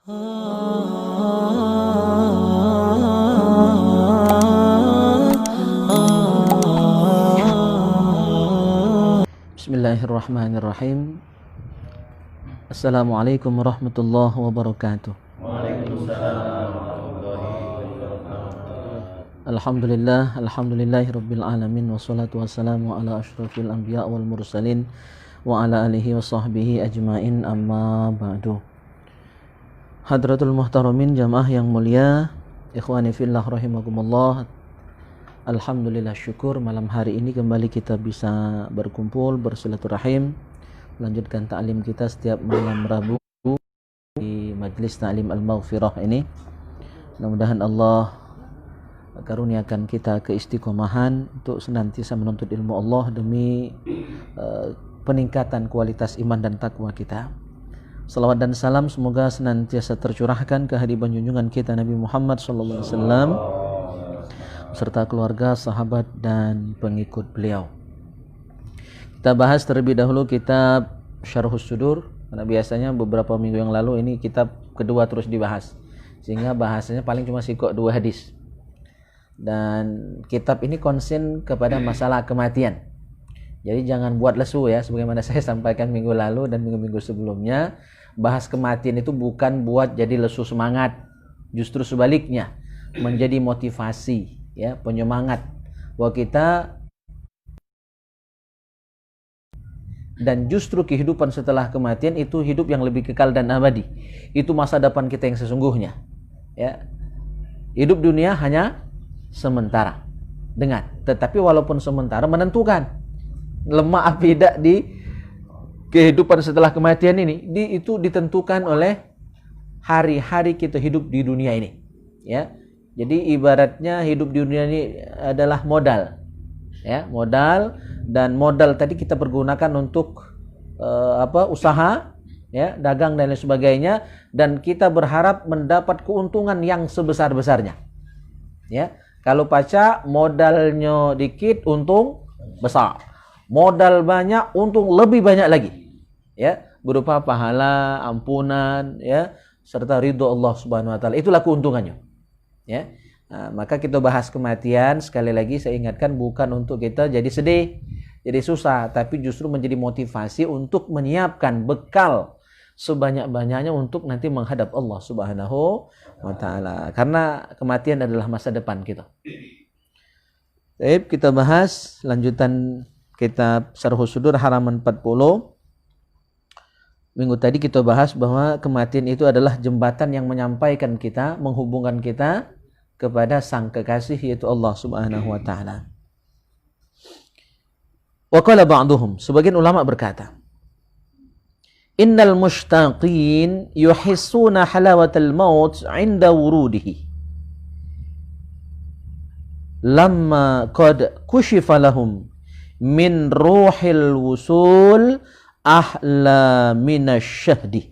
Bismillahirrahmanirrahim. Assalamualaikum warahmatullahi wabarakatuh. Waalaikumsalam warahmatullahi wabarakatuh. Alhamdulillahi rabbil alamin, wassalatu wassalamu ala asyrafil anbiya wal mursalin wa ala alihi wa sahbihi ajmain, amma ba'du. Hadratul muhtaramin, jamaah yang mulia, ikhwani fillah rahimakumullah. Alhamdulillah, syukur malam hari ini kembali kita bisa berkumpul bersilaturahim, melanjutkan ta'lim kita setiap malam Rabu di Majlis Ta'lim Al-Maghfirah ini. Mudah-mudahan Allah karuniakan kita keistiqomahan untuk senantiasa menuntut ilmu Allah demi peningkatan kualitas iman dan takwa kita. Salawat dan salam semoga senantiasa tercurahkan ke hadiban junjungan kita Nabi Muhammad sallallahu alaihi wasallam serta keluarga, sahabat dan pengikut beliau. Kita bahas terlebih dahulu kitab Syarhus Sudur, karena biasanya beberapa minggu yang lalu ini kitab kedua terus dibahas, sehingga bahasanya paling cuma sikok 2 hadis. Dan kitab ini konsen kepada masalah kematian. Jadi jangan buat lesu ya, sebagaimana saya sampaikan minggu lalu dan minggu-minggu sebelumnya. Bahas kematian itu bukan buat jadi lesu semangat, justru sebaliknya, menjadi motivasi, ya, penyemangat bahwa kita, dan justru kehidupan setelah kematian itu hidup yang lebih kekal dan abadi. Itu masa depan kita yang sesungguhnya, ya. Hidup dunia hanya sementara, tetapi walaupun sementara menentukan lemah apa tidak di kehidupan setelah kematian ini. Itu ditentukan oleh hari-hari kita hidup di dunia ini, ya. Jadi ibaratnya hidup di dunia ini adalah modal, ya, modal, dan modal tadi kita pergunakan untuk usaha, ya, dagang dan lain sebagainya, dan kita berharap mendapat keuntungan yang sebesar-besarnya, ya. Kalau paca modalnya dikit, untung besar. Modal banyak, untung lebih banyak lagi, ya, berupa pahala, ampunan, ya, serta ridho Allah Subhanahu wa taala. Itulah keuntungannya, ya. Nah, maka kita bahas kematian, sekali lagi saya ingatkan, bukan untuk kita jadi sedih, jadi susah, tapi justru menjadi motivasi untuk menyiapkan bekal sebanyak-banyaknya untuk nanti menghadap Allah Subhanahu wa taala. Karena kematian adalah masa depan kita. Baik, kita bahas lanjutan kitab Syarhus Sudur halaman 40. Minggu tadi kita bahas bahwa kematian itu adalah jembatan yang menyampaikan kita, menghubungkan kita kepada sang kekasih, yaitu Allah Subhanahu wa taala. Wa qala ba'duhum, sebagian ulama berkata, innal mushtaqin yuhissuna halawatal maut 'inda wurudihi lamma qad kushifa lahum min ruhil wusul ahla minasyahdi.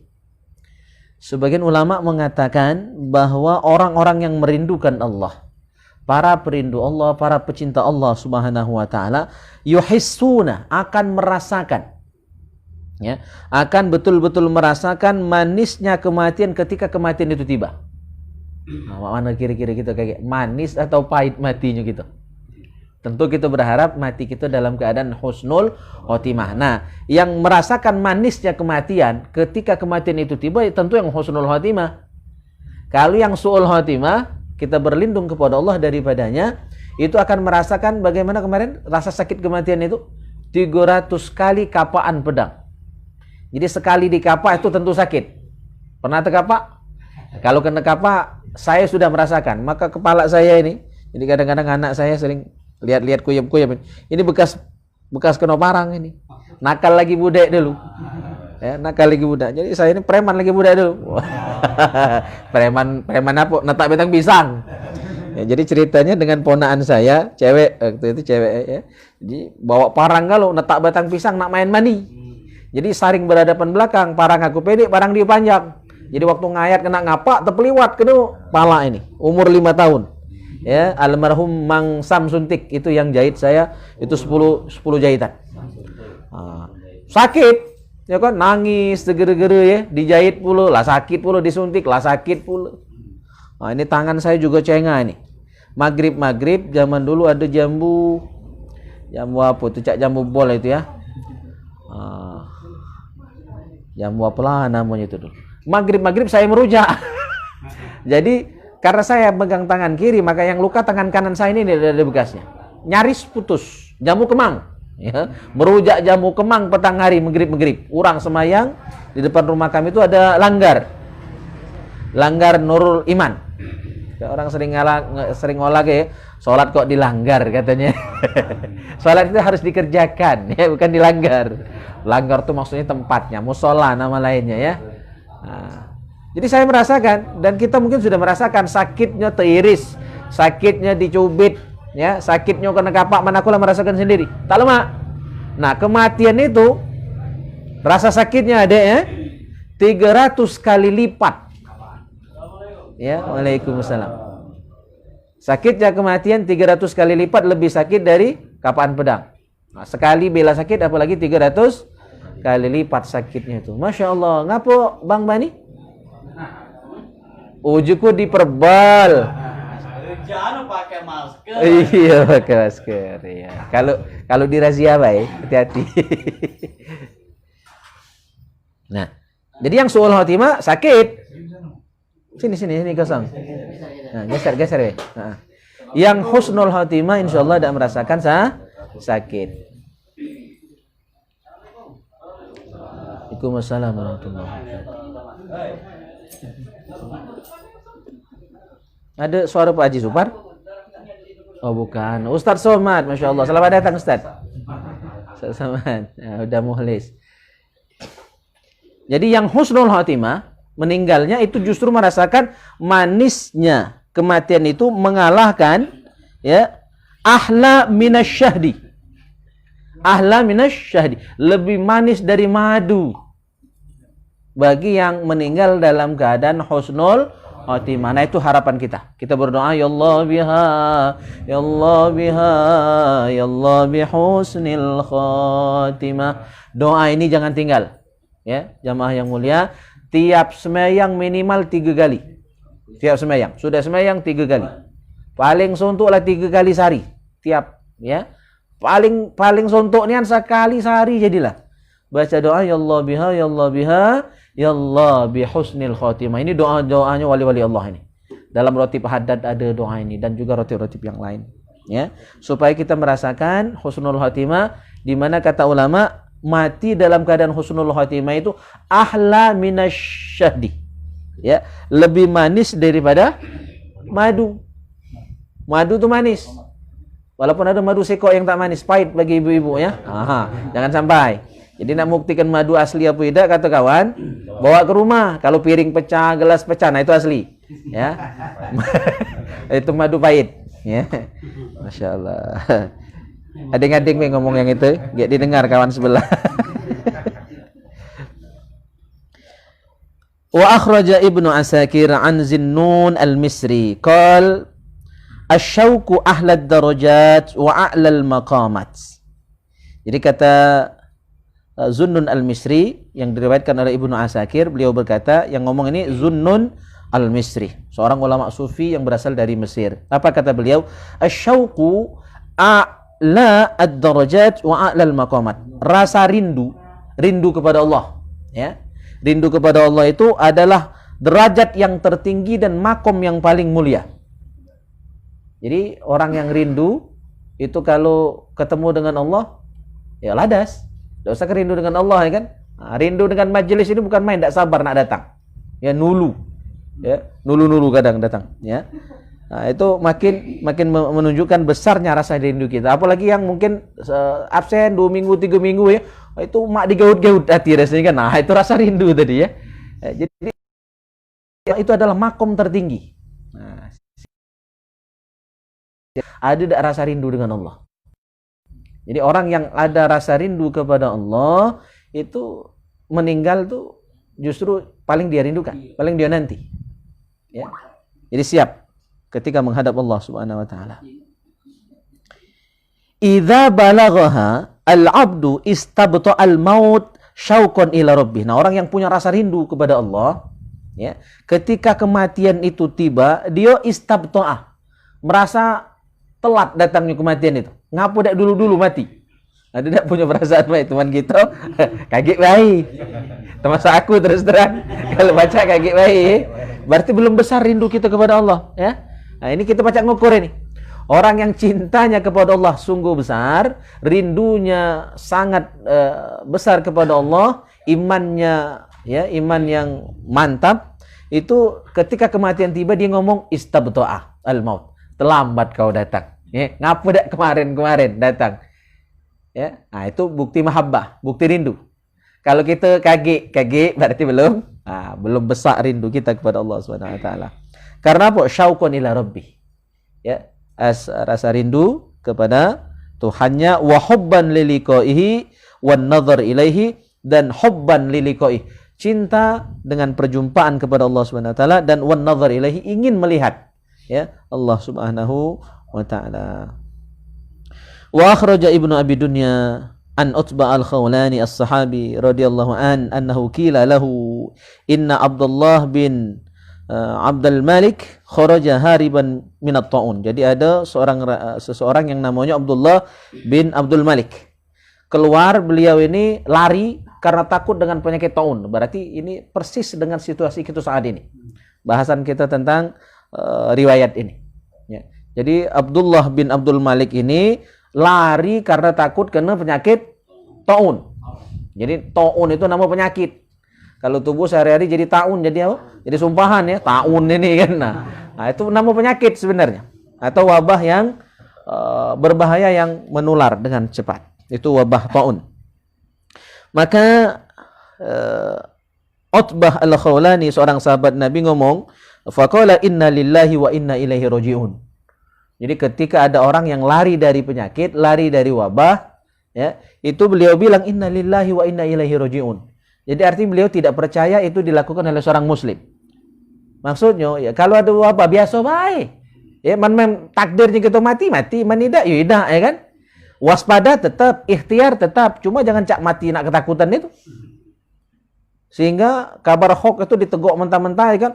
Sebagian ulama mengatakan bahwa orang-orang yang merindukan Allah, para perindu Allah, para pecinta Allah Subhanahu wa taala, yuhissuna, akan merasakan, ya, akan betul-betul merasakan manisnya kematian ketika kematian itu tiba. Nah, mana kira-kira kita kayak manis atau pahit matinya gitu? Tentu kita berharap mati kita dalam keadaan husnul khotimah. Nah, yang merasakan manisnya kematian ketika kematian itu tiba, ya tentu yang husnul khotimah. Kalau yang su'ul khotimah, kita berlindung kepada Allah daripadanya, itu akan merasakan bagaimana kemarin rasa sakit kematian itu 300 kali kapaan pedang. Jadi sekali dikapa itu tentu sakit. Pernah terkapa? Kalau kena kapa, saya sudah merasakan. Maka kepala saya ini, jadi kadang-kadang anak saya sering lihat-lihat kuyap-kuyap. Ini bekas kena parang ini. Nakal lagi budak dulu. Ya, nakal lagi budak. Jadi saya ini preman lagi budak dulu. preman apa? Netak batang pisang. Ya, jadi ceritanya dengan ponaan saya, cewek, waktu itu cewek, ya. Jadi bawa parang kalau netak batang pisang nak main mani. Jadi saring berhadapan belakang, parang aku pendek, parang dia panjang. Jadi waktu ngayat kena ngapak, terpeliwat kena pala ini. Umur 5 tahun. Ya, almarhum Mang Sam Suntik itu yang jahit saya, itu 10 jahitan. Sakit. Ya kan nangis segera-gera ya, dijahit pula, lah sakit pula, disuntik, lah sakit pula. Nah, ini tangan saya juga cengah nih. Maghrib zaman dulu ada jambu apa tuh, cak jambu bol itu ya. Jambu apalah namanya itu dulu. Maghrib saya merujak. Jadi karena saya pegang tangan kiri, maka yang luka tangan kanan saya ini ada bekasnya. Nyaris putus. Jamu kemang. Ya, merujak jamu kemang petang hari maghrib. Orang semayang di depan rumah kami itu ada langgar Nurul Iman. Orang sering ngolah ya, sholat kok dilanggar katanya. Sholat itu harus dikerjakan ya, bukan dilanggar. Langgar itu maksudnya tempatnya, musola nama lainnya ya. Nah, jadi saya merasakan, dan kita mungkin sudah merasakan sakitnya teiris, sakitnya dicubit ya, sakitnya kena kapak, manakulah merasakan sendiri. Tak lama. Nah, kematian itu rasa sakitnya ada ya 300 kali lipat. Ya, Waalaikumsalam. Sakitnya kematian 300 kali lipat lebih sakit dari kapaan pedang. Nah, sekali bela sakit apalagi 300 kali lipat sakitnya itu. Masya Allah. Ngapo Bang Bani? Ujuku diperbal. Jangan pakai masker. Iya, pakai masker ya. Kalau di razia baik, hati-hati. Nah, jadi yang suul khotimah sakit. Sini kosong. Nah, geser ya. Nah. Yang husnul khotimah insyaallah tidak merasakan sakit. Waalaikumsalam warahmatullahi wabarakatuh. Ada suara Pak Haji Supar? Oh bukan, Ustadz Somad, Masya Allah. Selamat datang Ustadz. Ustadz Somad, ya, udah muhlis. Jadi yang husnul khotimah, meninggalnya itu justru merasakan manisnya kematian itu mengalahkan ya ahla minasyahdi. Ahla minasyahdi, lebih manis dari madu bagi yang meninggal dalam keadaan husnul khotimah. Nah, itu harapan kita. Kita berdoa, ya Allah biha, ya Allah biha, ya Allah bihusnil khotimah. Doa ini jangan tinggal. Ya, jamaah yang mulia, tiap sembahyang minimal 3 kali. Tiap sembahyang, sudah sembahyang 3 kali. Paling suntuklah 3 kali sehari. Tiap ya. Paling suntuknya sekali sehari jadilah. Baca doa, ya Allah biha, ya Allah biha, ya Allah bihusnil khotimah. Ini doanya wali-wali Allah ini. Dalam rotib haddad ada doa ini dan juga rotib-rotib yang lain, ya. Supaya kita merasakan husnul khotimah, di mana kata ulama mati dalam keadaan husnul khotimah itu ahla minasyahdi. Ya, lebih manis daripada madu. Madu itu manis. Walaupun ada madu sekok yang tak manis, pahit bagi ibu-ibu ya. Jangan sampai. Jadi nak buktikan madu asli apa tidak, kata kawan, bawa ke rumah. Kalau piring pecah, gelas pecah, nah itu asli. Ya. Itu madu pahit. Ya. Masya Allah. Ading-ading ngomong yang itu, gak didengar kawan sebelah. Wa akhraja Ibnu Asakir an Zinnun al-Misri qal asyauku ahlad darajat wa a'lal maqamat. Jadi kata Zunnun al-Misri yang diriwayatkan oleh Ibnu Asakir, beliau berkata, yang ngomong ini Zunnun al-Misri, seorang ulama sufi yang berasal dari Mesir. Apa kata beliau? Asyauku a'la ad-darajat wa a'lal maqamat. Rasa rindu kepada Allah, ya. Rindu kepada Allah itu adalah derajat yang tertinggi dan makom yang paling mulia. Jadi orang yang rindu itu kalau ketemu dengan Allah ya ladas. Tidak usah rindu dengan Allah ya kan. Nah, rindu dengan majelis ini bukan main, tidak sabar nak datang. Ya nulu. Ya, nulu kadang datang, ya. Nah, itu makin menunjukkan besarnya rasa rindu kita. Apalagi yang mungkin absen 2 minggu, 3 minggu ya. Itu mak digaut-gaut hati rasanya kan. Nah, itu rasa rindu tadi ya. Jadi itu adalah makom tertinggi. Nah, ada tak rasa rindu dengan Allah? Jadi orang yang ada rasa rindu kepada Allah itu meninggal tuh justru paling dia rindukan, paling dia nanti. Ya. Jadi siap ketika menghadap Allah Subhanahu wa taala. Idza balaghaha al-'abdu istabta al-maut syauqan ila rabbih. Nah, orang yang punya rasa rindu kepada Allah, ya, ketika kematian itu tiba, dia istabta'ah, merasa telat datangnya kematian itu. Ngapa dak dulu-dulu mati? Ada tak punya perasaan baik teman kita? Kaget baik. Termasuk aku terus terang. Kalau baca kaget baik, berarti belum besar rindu kita kepada Allah, ya. Nah, ini kita baca ngukur ini. Orang yang cintanya kepada Allah sungguh besar, rindunya sangat besar kepada Allah, imannya, ya, iman yang mantap, itu ketika kematian tiba dia ngomong istabta'ah al-maut. Terlambat kau datang. Ya, ngapa dak kemarin-kemarin datang? Ya, nah itu bukti mahabbah, bukti rindu. Kalau kita kaget berarti belum besar rindu kita kepada Allah Subhanahu wa taala. Karena apa? Syauqan ila rabbih. Ya, rasa rindu kepada Tuhannya, wa hubban liliqaihi wan nazar ilaihi, dan hubban liliqaihi, cinta dengan perjumpaan kepada Allah Subhanahu wa taala, dan wan nazar ilaihi, ingin melihat, ya, Allah Subhanahu wa taala. Wa akhraja Ibnu Abi Dunya an Utbah al-Khawlani as-sahabi radhiyallahu annahu qila lahu inna Abdullah bin Abdul Malik kharaja hariban min at-ta'un. Jadi ada seseorang yang namanya Abdullah bin Abdul Malik. Keluar, beliau ini lari karena takut dengan penyakit taun. Berarti ini persis dengan situasi kita saat ini. Bahasan kita tentang riwayat ini. Ya. Jadi Abdullah bin Abdul Malik ini lari karena takut kena penyakit taun. Jadi taun itu nama penyakit. Kalau tubuh sehari-hari jadi taun, jadi apa? Jadi sumpahan, ya, taun ini kan. Nah, itu nama penyakit sebenarnya. Atau wabah yang berbahaya yang menular dengan cepat. Itu wabah taun. Maka Utbah al-Khawlani, seorang sahabat Nabi, ngomong, faqala inna lillahi wa inna ilaihi raji'un. Jadi ketika ada orang yang lari dari penyakit, lari dari wabah, ya, itu beliau bilang inna lillahi wa inna ilaihi raji'un. Jadi artinya beliau tidak percaya itu dilakukan oleh seorang muslim. Maksudnya, ya, kalau ada wabah biasa baik. Ya, man takdirnya kita mati, man tidak, ya tidak, ya kan? Waspada tetap, ikhtiar tetap, cuma jangan cak mati nak ketakutan itu. Sehingga kabar hoax itu diteguk mentah-mentah, ya kan?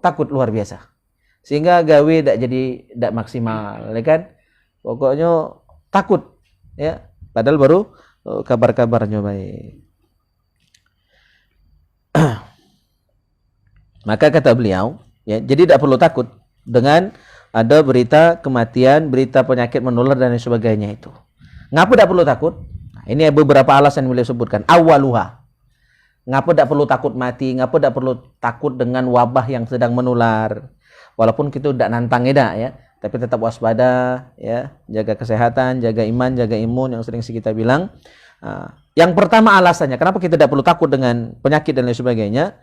Takut luar biasa. Sehingga gawe tidak maksimal, ya kan? Pokoknya takut, ya. Padahal baru kabar-kabarnya baik. Maka kata beliau, ya, jadi tidak perlu takut dengan ada berita kematian, berita penyakit menular dan sebagainya itu. Ngapa tidak perlu takut? Nah, ini beberapa alasan yang beliau sebutkan. Awaluha. Ngapa tidak perlu takut mati? Ngapa tidak perlu takut dengan wabah yang sedang menular? Walaupun kita tidak nantang ya, tapi tetap waspada, ya, jaga kesehatan, jaga iman, jaga imun yang sering kita bilang. Yang pertama alasannya, kenapa kita tidak perlu takut dengan penyakit dan lain sebagainya?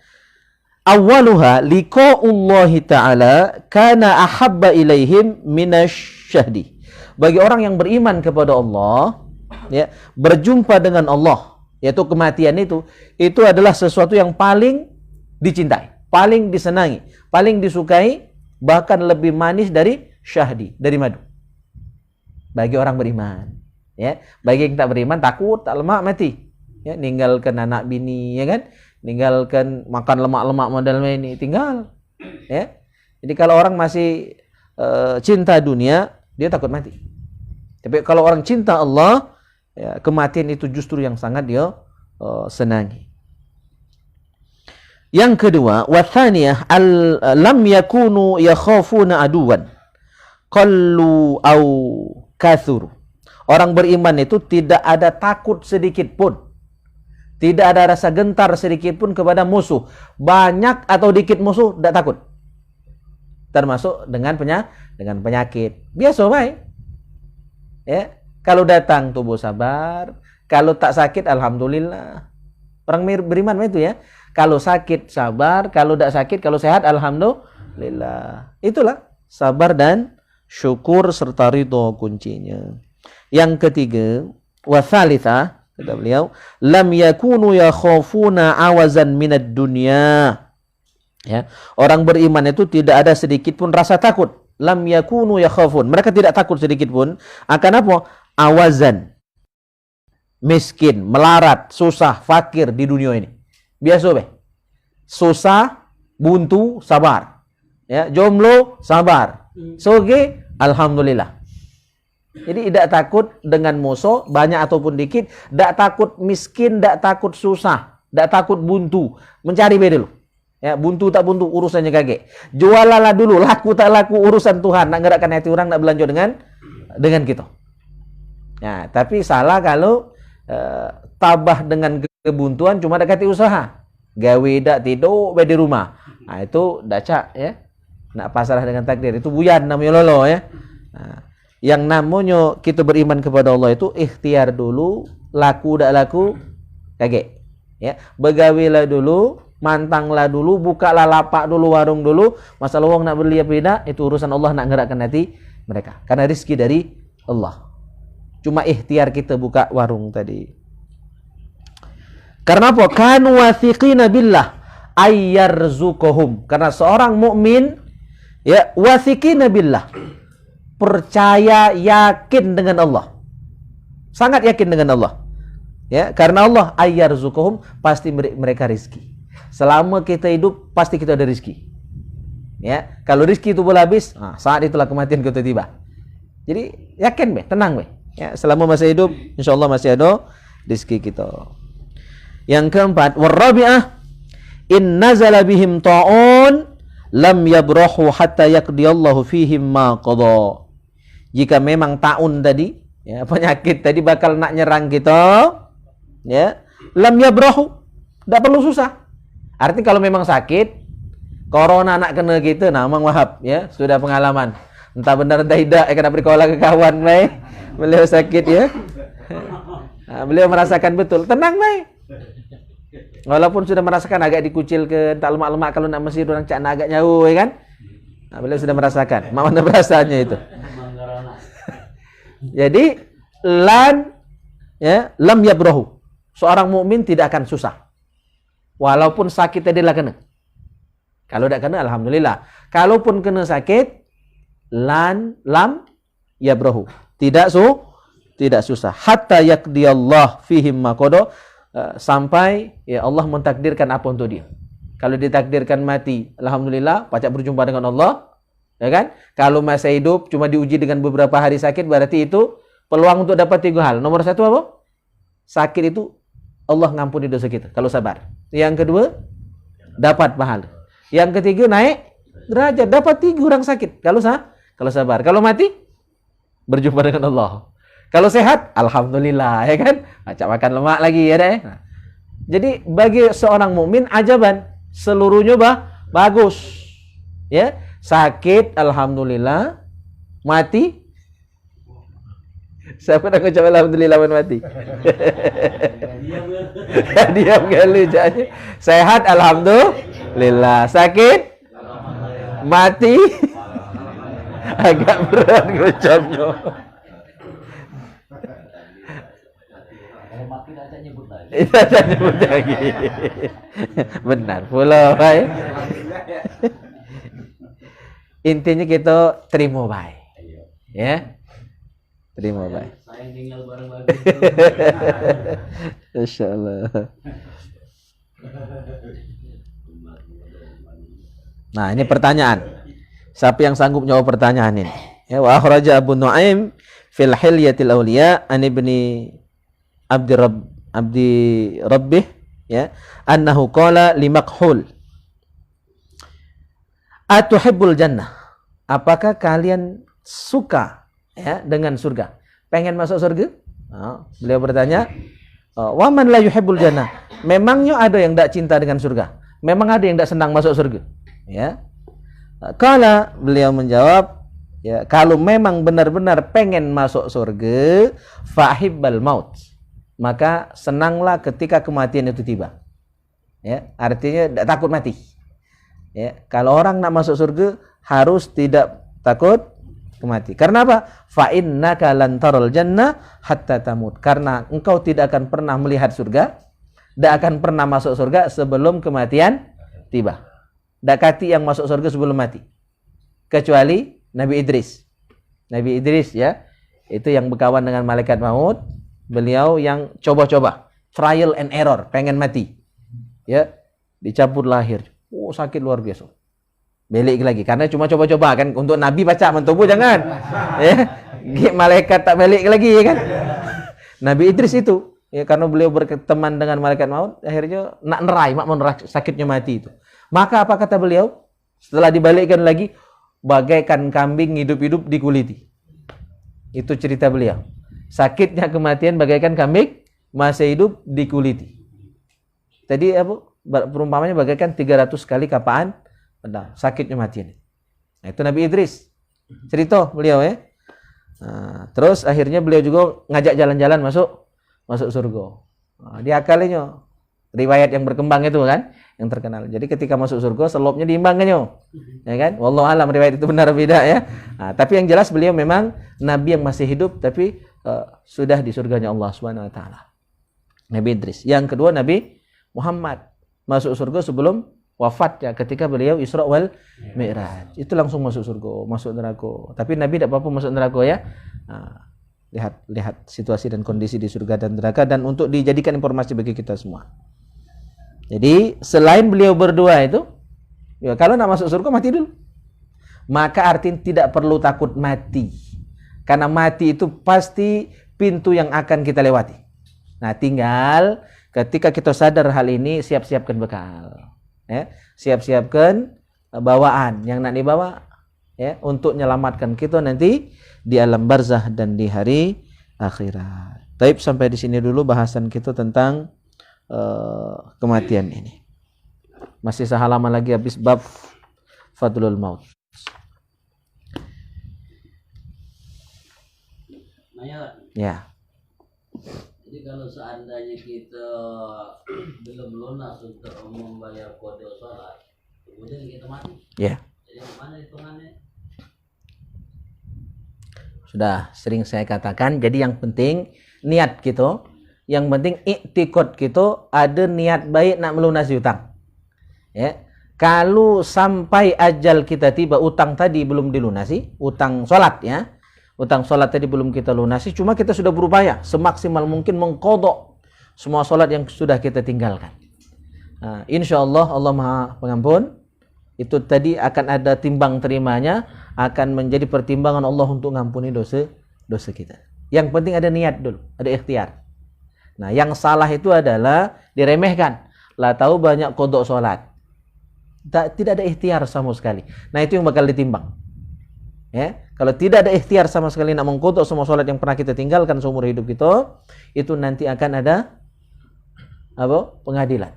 Awaluha liqa'ullahi ta'ala kana ahabba ilaihim minasyahdi. Bagi orang yang beriman kepada Allah, ya, berjumpa dengan Allah, yaitu kematian itu adalah sesuatu yang paling dicintai, paling disenangi, paling disukai, bahkan lebih manis dari syahdi, dari madu. Bagi orang beriman, ya. Bagi yang tak beriman, takut, tak lemak, mati. Ya, ninggalkan anak bini, ya kan? Ninggalkan makan lemak-lemak model ini, tinggal. Ya. Jadi kalau orang masih cinta dunia, dia takut mati. Tapi kalau orang cinta Allah, ya, kematian itu justru yang sangat dia senangi. Yang kedua, wathaniyah lam yakunu yakhafuna aduwan qallu au kathuru. Orang beriman itu tidak ada takut sedikit pun. Tidak ada rasa gentar sedikit pun kepada musuh. Banyak atau dikit musuh, tidak takut. Termasuk dengan penyakit. Biasa baik. Ya, kalau datang tubuh sabar, kalau tak sakit alhamdulillah. Orang beriman itu, ya. Kalau sakit sabar, kalau tidak sakit, kalau sehat alhamdulillah. Itulah sabar dan syukur serta ridho kuncinya. Yang ketiga, wasalitsah, kata beliau, lam yakunu yakhafuna awazan minad dunya. Ya, orang beriman itu tidak ada sedikit pun rasa takut. Lam yakunu yakhafun. Mereka tidak takut sedikit pun akan apa? Awazan. miskin, melarat, susah, fakir di dunia ini. Biasa be. Susah, buntu, sabar. Ya, jomblo, sabar. Soge, alhamdulillah. Jadi tidak takut dengan musuh banyak ataupun dikit, tidak takut miskin, tidak takut susah, tidak takut buntu. Mencari be dulu. Ya, buntu tak buntu urusannya kagak. Jualalah dulu, laku tak laku urusan Tuhan. Nak gerakkan hati orang, nak belanja dengan kita. Ya, tapi salah kalau tabah dengan kebuntuan cuma dekati usaha. Gawe dak tidur be di rumah. Nah, itu dacak ya. Nak pasrah dengan takdir itu buyan namanya lolo ya. Nah, yang namanya kita beriman kepada Allah itu ikhtiar dulu, laku dak laku kagak. Ya, begawilah dulu, mantanglah dulu, bukalah lapak dulu, warung dulu. Masalah wong nak beli apa tidak, itu urusan Allah, nak gerakkan hati mereka. Karena rezeki dari Allah. Cuma ikhtiar kita buka warung tadi. Karena apa? Kanu wathiqina billah ayyarzuquhum. Karena seorang mukmin ya wathiqina billah, percaya, yakin dengan Allah. Sangat yakin dengan Allah. Ya, karena Allah ayyarzuquhum, pasti mereka rezeki. Selama kita hidup pasti kita ada rezeki. Ya, kalau rezeki itu boleh habis, saat itulah kematian kita tiba. Jadi yakin be, tenang be. Ya, selama masih hidup insyaallah masih ada rezeki kita. Yang keempat, warabi'ah in nazala bihim ta'un lam yabrahu hatta yaqdiyallahu fihim ma qada. Jika memang taun tadi, ya, penyakit tadi bakal nak nyerang kita, ya, lam yabrahu, tidak perlu susah. Artinya kalau memang sakit, corona nak kena kita, nah Mang Wahab ya, sudah pengalaman. Entah benar entah tidak, kena beri kola ke kawan, baik. Beliau sakit ya. Nah, beliau merasakan betul, tenang baik. Walaupun sudah merasakan agak dikucil ke tak lemak-lemak kalau nak mesir orang cak agak jauh ya kan. Nah, beliau sudah merasakan. Mana perasaannya itu. Jadi lam yabrahu. Seorang mukmin tidak akan susah. Walaupun sakit tadi lah kena. Kalau tidak kena alhamdulillah. Kalaupun kena sakit lam yabrahu. Tidak susah. Hatta yaqdiyallah fihim ma qada. Sampai ya Allah mentakdirkan apa untuk dia. Kalau ditakdirkan mati, alhamdulillah, pacak berjumpa dengan Allah, ya kan? Kalau masih hidup cuma diuji dengan beberapa hari sakit, berarti itu peluang untuk dapat 3 hal. Nomor 1 apa? Sakit itu Allah ngampuni dosa kita kalau sabar. Yang kedua, dapat pahala. Yang ketiga, naik derajat, dapat 3 orang sakit kalau sabar. Kalau mati, berjumpa dengan Allah. Kalau sehat, alhamdulillah, ya kan? Macam makan lemak lagi ya deh. Nah, jadi bagi seorang mukmin ajaban, seluruhnya bagus. Ya, sakit alhamdulillah, mati. Siapa nak ucap alhamdulillah mati? Diam kali jadinya. Sehat alhamdulillah, sakit mati. Agak berat ucapnya. Tidak nyebut lagi. Benar pula, baik. Intinya kita terima baik. Ya. Terima baik. Saya tinggal bareng-bareng. Insyaallah. Nah, ini pertanyaan. Siapa yang sanggup jawab pertanyaan ini? Ya, wa akhraja Abu Nuaim fil Hilyatil Auliya an Ibni Abdi Rabbih ya, annahu qala li Makhul, atuhibbul jannah? Apakah kalian suka ya dengan surga? Pengen masuk surga? Beliau bertanya, wa man la yuhibbul jannah? Memangnya ada yang tidak cinta dengan surga? Memang ada yang tidak senang masuk surga? Ya. Qala, beliau menjawab, ya, kalau memang benar-benar pengen masuk surga, fahibbal maut, maka senanglah ketika kematian itu tiba. Ya, artinya tidak takut mati. Ya, kalau orang nak masuk surga harus tidak takut mati. Karena apa? Fa innaka lan taral jannah hatta tamut. Karena engkau tidak akan pernah melihat surga, tidak akan pernah masuk surga sebelum kematian tiba. Dakati yang masuk surga sebelum mati. Kecuali Nabi Idris. Nabi Idris ya, itu yang berkawan dengan malaikat maut. beliau yang coba-coba, trial and error, pengen mati. Ya, dicabut lahir. Oh, sakit luar biasa. Balik lagi karena cuma coba-coba kan, untuk nabi baca mentubuh jangan. Ya, malaikat tak balik lagi ya kan. Nabi Idris itu, ya karena beliau berteman dengan malaikat maut, akhirnya nak nerai, mak menerai sakitnya mati itu. Maka apa kata beliau? Setelah dibalikkan lagi, bagaikan kambing hidup-hidup dikuliti. Itu cerita beliau. Sakitnya kematian bagaikan kambing masih hidup dikuliti. Tadi apa? Perumpamannya bagaikan 300 kali kapaan pedang. Sakitnya matian. Nah, itu Nabi Idris. Cerita beliau ya. Nah, terus akhirnya beliau juga ngajak jalan-jalan masuk surga. Nah, dia akalinya riwayat yang berkembang itu kan, yang terkenal. Jadi ketika masuk surga selopnya diimbangkannya. Ya kan? Wallahu alam riwayat itu benar atau tidak ya. Nah, tapi yang jelas beliau memang nabi yang masih hidup tapi sudah di surganya Allah Subhanahu wa taala. Nabi Idris. Yang kedua Nabi Muhammad masuk surga sebelum wafat ya, ketika beliau Isra wal Mi'raj. Itu langsung masuk surga, masuk neraka. Tapi Nabi tidak apa-apa masuk neraka ya. Nah, lihat situasi dan kondisi di surga dan neraka dan untuk dijadikan informasi bagi kita semua. Jadi selain beliau berdua itu, ya kalau nak masuk surga mati dulu. Maka artinya tidak perlu takut mati. Karena mati itu pasti pintu yang akan kita lewati. Nah, tinggal ketika kita sadar hal ini, siap-siapkan bekal. Ya, siap-siapkan bawaan yang nak dibawa ya untuk menyelamatkan kita nanti di alam barzah dan di hari akhirat. Taib, sampai di sini dulu bahasan kita tentang kematian ini. Masih sehalaman lagi habis bab Fadlul Maut. Ya. Jadi kalau seandainya kita belum lunas untuk membayar kode sholat, kemudian kita mati. Ya. Jadi gimana hitungannya? Sudah sering saya katakan, jadi yang penting niat kita, yang penting iktikad kita ada niat baik nak melunasi utang. Ya. Kalau sampai ajal kita tiba utang tadi belum dilunasi, utang sholat ya. Utang sholat tadi belum kita lunasi, cuma kita sudah berupaya semaksimal mungkin mengqadha semua sholat yang sudah kita tinggalkan. Nah, insya Allah Allah Maha Pengampun, itu tadi akan ada timbang terimanya, akan menjadi pertimbangan Allah untuk mengampuni dosa kita. Yang penting ada niat dulu, ada ikhtiar. Nah, yang salah itu adalah diremehkan. Lah tahu banyak qadha sholat, tidak ada ikhtiar sama sekali. Nah, itu yang bakal ditimbang. Ya, kalau tidak ada ikhtiar sama sekali nak mengqadha semua sholat yang pernah kita tinggalkan seumur hidup kita, itu nanti akan ada apa? Pengadilan.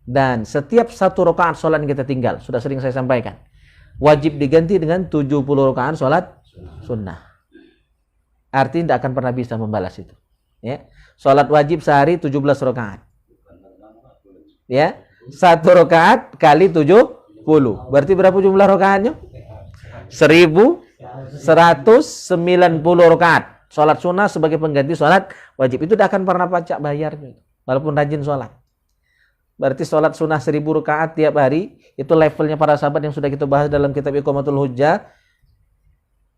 Dan setiap satu rakaat sholat yang kita tinggal, sudah sering saya sampaikan, wajib diganti dengan 70 rakaat sholat sunnah. Artinya tidak akan pernah bisa membalas itu. Ya, sholat wajib sehari 17 rakaat. Ya, satu rakaat kali 70, berarti berapa jumlah rakaatnya? 1190 rakaat. Sholat sunnah sebagai pengganti sholat wajib itu tidak akan pernah pacak bayar, walaupun rajin sholat. Berarti sholat sunnah 1000 rakaat tiap hari, itu levelnya para sahabat yang sudah kita bahas dalam kitab Iqamatul Hujjah,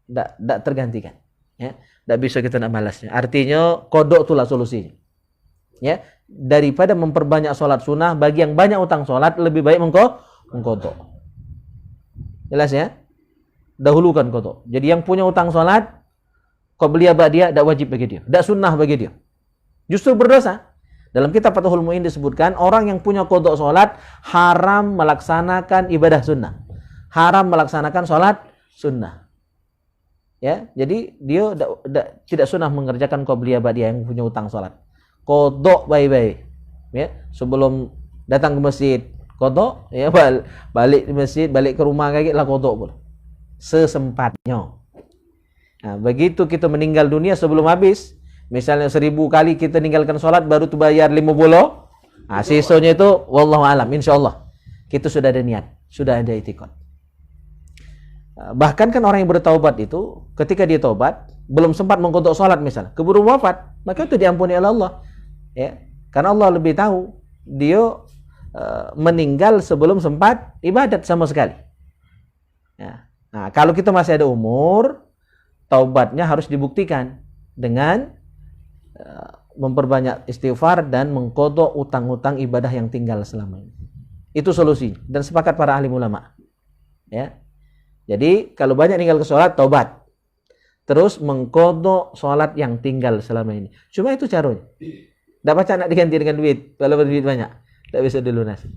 tidak tergantikan. Ya, tidak bisa kita nak balasnya. Artinya kodok itulah solusinya. Ya, daripada memperbanyak sholat sunnah, bagi yang banyak utang sholat lebih baik mengkodok. Jelas ya? Dahulukan kodok. Jadi yang punya utang sholat, qabliyah ba'diyah tidak wajib bagi dia, tidak sunnah bagi dia, justru berdosa. Dalam kitab Fathul Mu'in disebutkan orang yang punya kodok sholat haram melaksanakan ibadah sunnah, haram melaksanakan sholat sunnah. Ya, jadi dia tidak sunnah mengerjakan qabliyah ba'diyah yang punya utang sholat. Kodok baik-baik. Ya, sebelum datang ke masjid kodok, ya balik di masjid, balik ke rumah lagi lah kodok pula. Sesempatnya. Nah, begitu kita meninggal dunia sebelum habis, misalnya 1000 kali kita tinggalkan sholat baru tu bayar 50, nah sisanya itu wallahu alam, insyaallah kita sudah ada niat, sudah ada itikad. Bahkan kan orang yang bertaubat itu ketika dia taubat belum sempat mengqadha sholat misalnya, keburu wafat, maka itu diampuni oleh Allah. Ya, karena Allah lebih tahu dia meninggal sebelum sempat ibadat sama sekali. Ya. Nah, kalau kita masih ada umur, taubatnya harus dibuktikan dengan memperbanyak istighfar dan mengqadha utang-utang ibadah yang tinggal selama ini. Itu solusi dan sepakat para ahli ulama. Ya. Jadi kalau banyak tinggal ke sholat, taubat. Terus mengqadha sholat yang tinggal selama ini. Cuma itu caranya. Tidak baca nak diganti dengan duit. Kalau berduit banyak, tidak bisa dilunasi.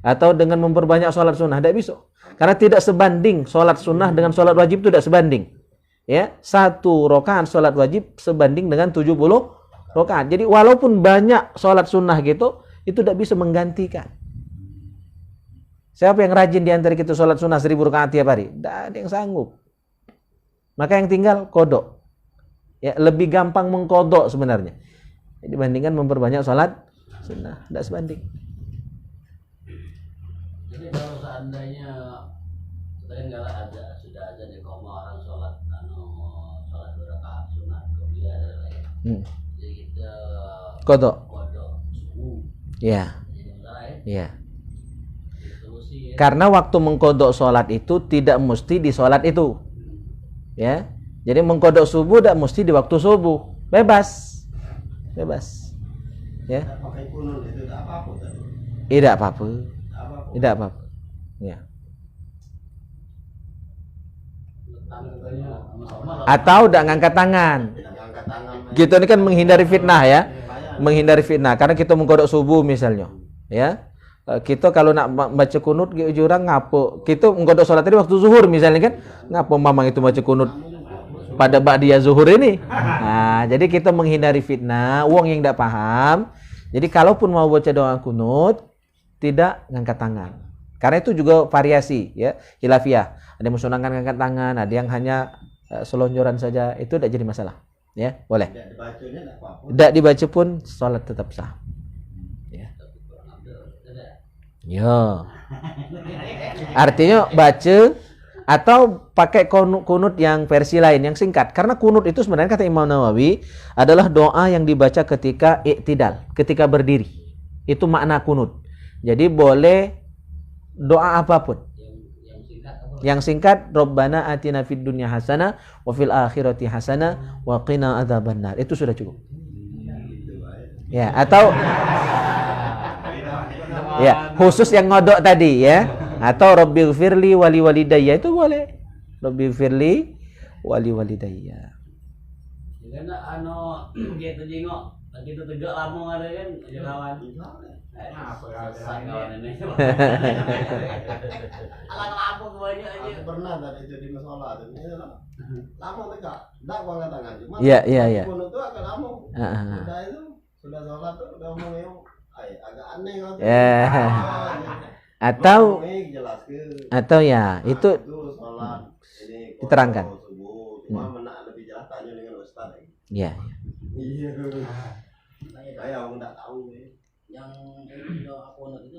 Atau dengan memperbanyak sholat sunnah, tidak bisa. Karena tidak sebanding sholat sunnah dengan sholat wajib itu tidak sebanding. Ya, 1 rakaat sholat wajib sebanding dengan 70 rakaat. Jadi walaupun banyak sholat sunnah gitu, itu tidak bisa menggantikan. Siapa yang rajin di antara kita sholat sunnah 1000 rakaat tiap hari? Tidak ada yang sanggup. Maka yang tinggal kodok. Ya, lebih gampang mengkodok sebenarnya. Dibandingkan memperbanyak sholat sunnah. Tidak sebanding. Jadi kalau seandainya kita kan sudah ada di koma orang sholat 2 rakaat sunat kemudian ada lain. Jadi kita Kodok. subuh. Ya. Ya. Solusi ya. Karena waktu mengkodok sholat itu tidak mesti di sholat itu. Ya. Jadi mengkodok subuh tidak mesti di waktu subuh. Bebas. Ya. Pakai kunut itu tidak apa-apa tadi. Tidak apa-apa. Tidak apa-apa. Ya. Atau tidak ngangkat tangan. Angkat tangan. Gitu ini kan menghindari fitnah ya. Menghindari fitnah karena kita mengkodok subuh misalnya. Ya. Kita kalau nak baca kunut jurang ngapo. Kita mengkodok sholat tadi waktu zuhur misalnya kan. Ngapo mamang itu baca kunut pada ba'diyah zuhur ini. Nah, jadi kita menghindari fitnah, wong yang tidak paham. Jadi kalaupun mau baca doa kunut, tidak ngangkat tangan. Karena itu juga variasi ya, khilafiyah. Ada yang mensunahkan ngangkat tangan, ada yang hanya selonjoran saja, itu tidak jadi masalah. Ya, boleh. Tidak dibacanya tidak apa-apa. Tidak dibaca pun sholat tetap sah. Ya. Ya. Artinya baca atau pakai kunut yang versi lain yang singkat. Karena kunut itu sebenarnya kata Imam Nawawi adalah doa yang dibaca ketika i'tidal, ketika berdiri. Itu makna kunut. Jadi boleh doa apapun. Yang singkat, Rabbana atina fid dunya hasanah wa fil akhirati hasanah wa qina adzabannar. Itu sudah cukup. Ya, atau ya, khusus yang ngodok tadi ya. Atau Rabbighfirli wali walidayya itu boleh. Rabbighfirli wali walidayya. Karena gitu jengok, kita tegak lambung ada kan kawan. Selesai kawan ini. Alang lambung banyak aja. Aku pernah tadi jadi masalah dan ini lah. Lama tegak, tidak gua angkat tangan. Cuma Iya. kunut itu agak lama. Sudah itu, sudah sholat tuh udah ngomongnya agak aneh kan. Atau ya itu sholat ini diterangkan. Cuma menak lebih jelas tanya dengan ustaz. Iya. Iya. Saya enggak tahu Yang doa kunut itu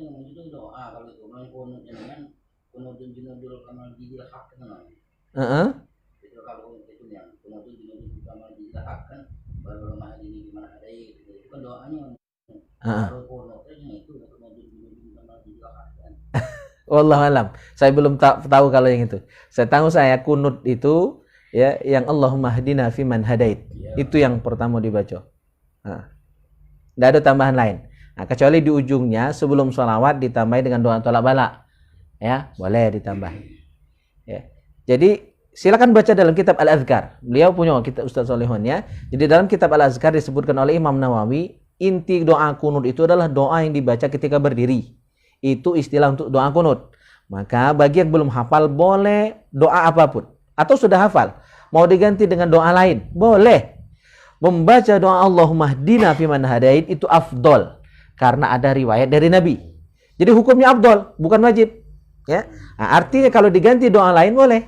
doa kalau itu kunut dengan kunut junudul kamal jidil hak kan. Itu kalau itu yang kunut junudul kamal jidil hak kan baru mah ini gimana ada itu kan doanya. Kalau kunutnya itu kunut junudul kamal jidil hak kan. Wallahu alam. Saya belum tahu kalau yang itu. Saya tahu kunut itu ya yang Allahumma hdina fiman hadait. Itu yang pertama dibaca. Tidak ada tambahan lain. Nah, kecuali di ujungnya sebelum sholawat ditambahi dengan doa tolak bala. Ya, boleh ditambah. Ya. Jadi silakan baca dalam kitab Al-Azkar. Beliau punya kitab Ustaz Solihun ya. Jadi dalam kitab Al-Azkar disebutkan oleh Imam Nawawi, inti doa kunut itu adalah doa yang dibaca ketika berdiri. Itu istilah untuk doa kunut. Maka bagi yang belum hafal boleh doa apapun. Atau sudah hafal, mau diganti dengan doa lain, boleh. Membaca doa Allahumma hdina fiman hadait itu afdol. Karena ada riwayat dari Nabi. Jadi hukumnya afdol, bukan wajib. Ya. Nah, artinya kalau diganti doa lain boleh.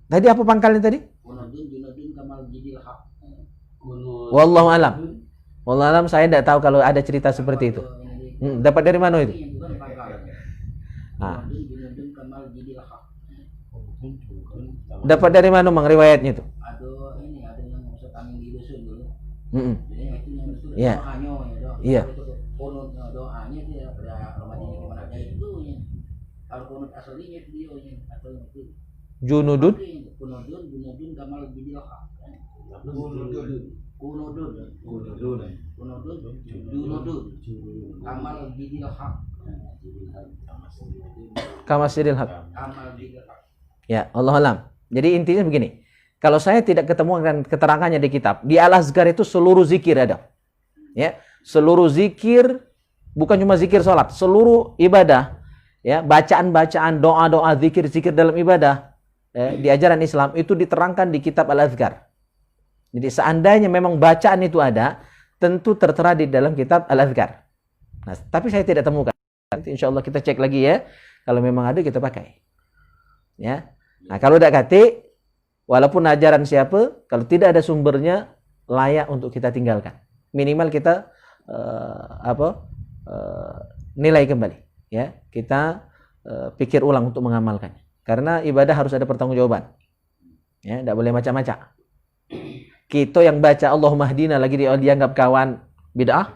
Tadi apa pangkalnya tadi? Wallahu alam. Wallahu alam, saya tidak tahu kalau ada cerita seperti itu. Dapat dari mana itu? Dapat dari mana mang riwayatnya itu? Ada yang Ustaz Amin di dusun dulu. Iya. Iya. Doanya dia pada Ramadan gimana ada itu. Kalau kunut aslinya itu dia atau itu. Junudun. Kunudun kamal jidil haq. Junudun kamal jidil haq. Kamasidil haq. Kamal jidil haq. Ya, Allah alam. Jadi intinya begini. Kalau saya tidak ketemu dengan keterangannya di kitab, di Al-Azkar itu seluruh zikir ada. Ya, seluruh zikir, bukan cuma zikir sholat, seluruh ibadah, ya, bacaan-bacaan, doa-doa, zikir-zikir dalam ibadah, di ajaran Islam itu diterangkan di kitab Al-Azkar. Jadi seandainya memang bacaan itu ada, tentu tertera di dalam kitab Al-Azkar. Nah, tapi saya tidak temukan. Nanti insya Allah kita cek lagi ya. Kalau memang ada kita pakai. Ya. Nah, kalau tidak kati, walaupun ajaran siapa, kalau tidak ada sumbernya, layak untuk kita tinggalkan. Minimal kita nilai kembali. Ya, kita pikir ulang untuk mengamalkannya. Karena ibadah harus ada pertanggungjawaban. Ya, tidak boleh macam-macam. Kita yang baca Allahumma hdina lagi dianggap kawan bid'ah,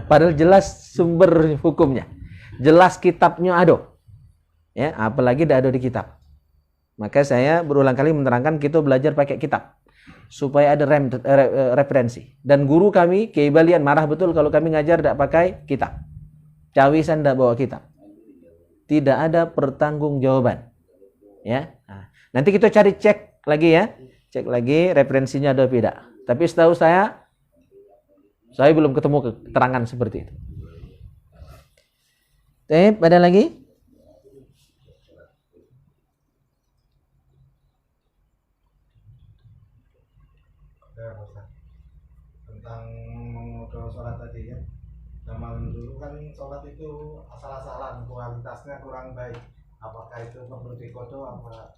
padahal jelas sumber hukumnya, jelas kitabnya ada. Ya, apalagi tidak ada di kitab. Maka saya berulang kali menerangkan kita belajar pakai kitab supaya ada referensi. Dan guru kami Kiai Balian marah betul kalau kami ngajar tidak pakai kitab. Cawisan tidak bawa kitab. Tidak ada pertanggungjawaban. Ya. Nah, nanti kita cari cek lagi ya. Cek lagi referensinya ada tidak. Tapi setahu saya belum ketemu keterangan seperti itu. Ada lagi? Tentang mengukur sholat tadi ya. Zaman dulu kan sholat itu asal-asalan, kualitasnya kurang baik. Apakah itu perlu dikodo apa?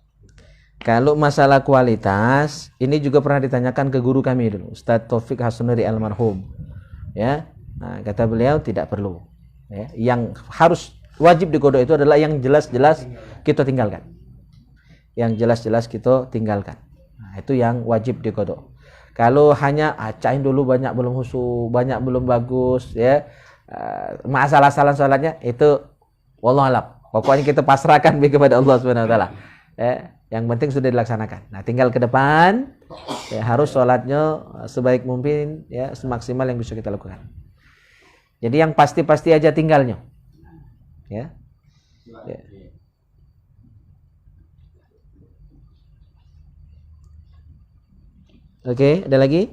Kalau masalah kualitas, ini juga pernah ditanyakan ke guru kami dulu, Ustadz Taufik Hasunuri almarhum. Ya, nah, kata beliau tidak perlu. Ya, yang harus wajib dikodok itu adalah yang jelas-jelas kita tinggalkan. Yang jelas-jelas kita tinggalkan. Nah, itu yang wajib dikodok. Kalau hanya acain dulu banyak belum husu, banyak belum bagus, ya, masalah-masalah sholatnya itu, wallahu alam. Pokoknya kita pasrahkan kepada Allah Subhanahu Wa Taala. Yang penting sudah dilaksanakan. Nah, tinggal ke depan, ya, harus sholatnya sebaik mungkin, ya, semaksimal yang bisa kita lakukan. Jadi yang pasti-pasti aja tinggalnya, ya. Ya. Oke, ada lagi?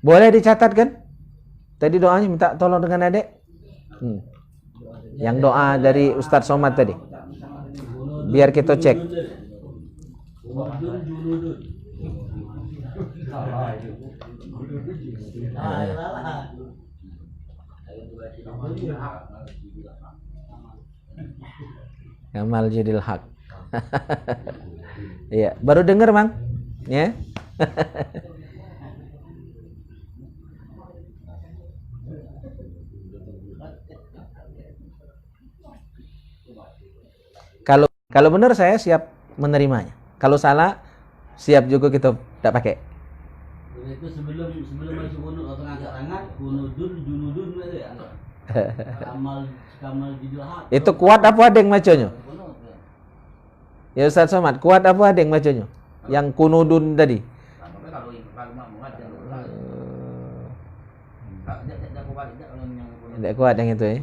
Boleh dicatat kan? Tadi doanya minta tolong dengan adik. Yang doa dari Ustadz Somad tadi. Biar kita cek. Kamal jidil haq. Iya, baru dengar, Mang. Ya. Kalau benar saya siap menerimanya. Kalau salah siap juga kita tidak pakai. Itu sebelum masuk kunut atau angkat-angkat kunudun junudun itu ya. Kamal jidil haq. Itu kuat apa ada yang macamnya? Ya Ustaz Somad, kuat apa ada yang macamnya? Yang kunudun tadi. Tidak kuat yang itu ya.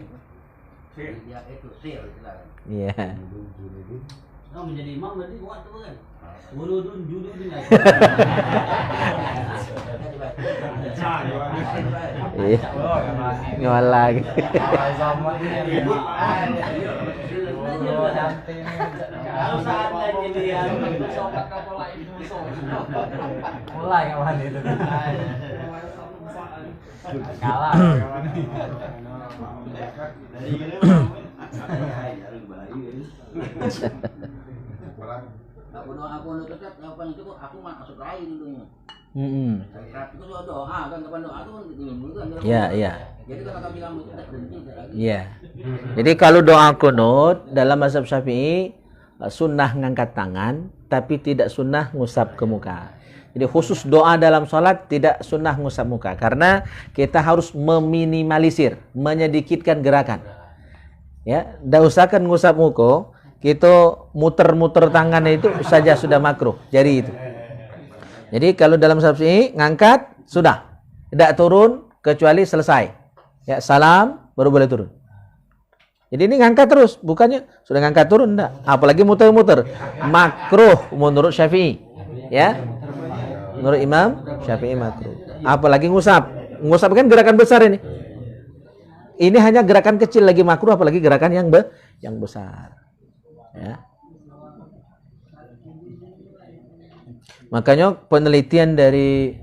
Iya. Oh, menjadi imam berarti kuat tuh kan. Junudun. Iya. Nyual lagi. Kalau saatnya jadi yang sobat kapola itu mulai kawan itu. Kalah. Aku tetap apa itu aku masuk lain dulunya. Itu doa kan kapan doa itu kan. Iya. Jadi kalau kami bilang itu tidak berhenti lagi. Iya. Jadi kalau doa kunut dalam mazhab Syafi'i sunnah ngangkat tangan tapi tidak sunnah ngusap ke muka. Jadi khusus doa dalam sholat tidak sunnah ngusap muka karena kita harus meminimalisir, menyedikitkan gerakan. Ya, ndak usahkan ngusap muka, kita muter-muter tangannya itu saja sudah makruh. Jadi itu. Jadi kalau dalam Syafi'i ngangkat sudah. Tidak turun kecuali selesai. Ya, salam baru boleh turun. Jadi ini ngangkat terus, bukannya sudah ngangkat turun enggak. Apalagi muter-muter. Makruh menurut Syafi'i. Ya. Menurut Imam Syafi'i makruh. Apalagi ngusap. Ngusap kan gerakan besar ini. Ini hanya gerakan kecil lagi makruh, apalagi gerakan yang besar. Ya. Makanya penelitian dari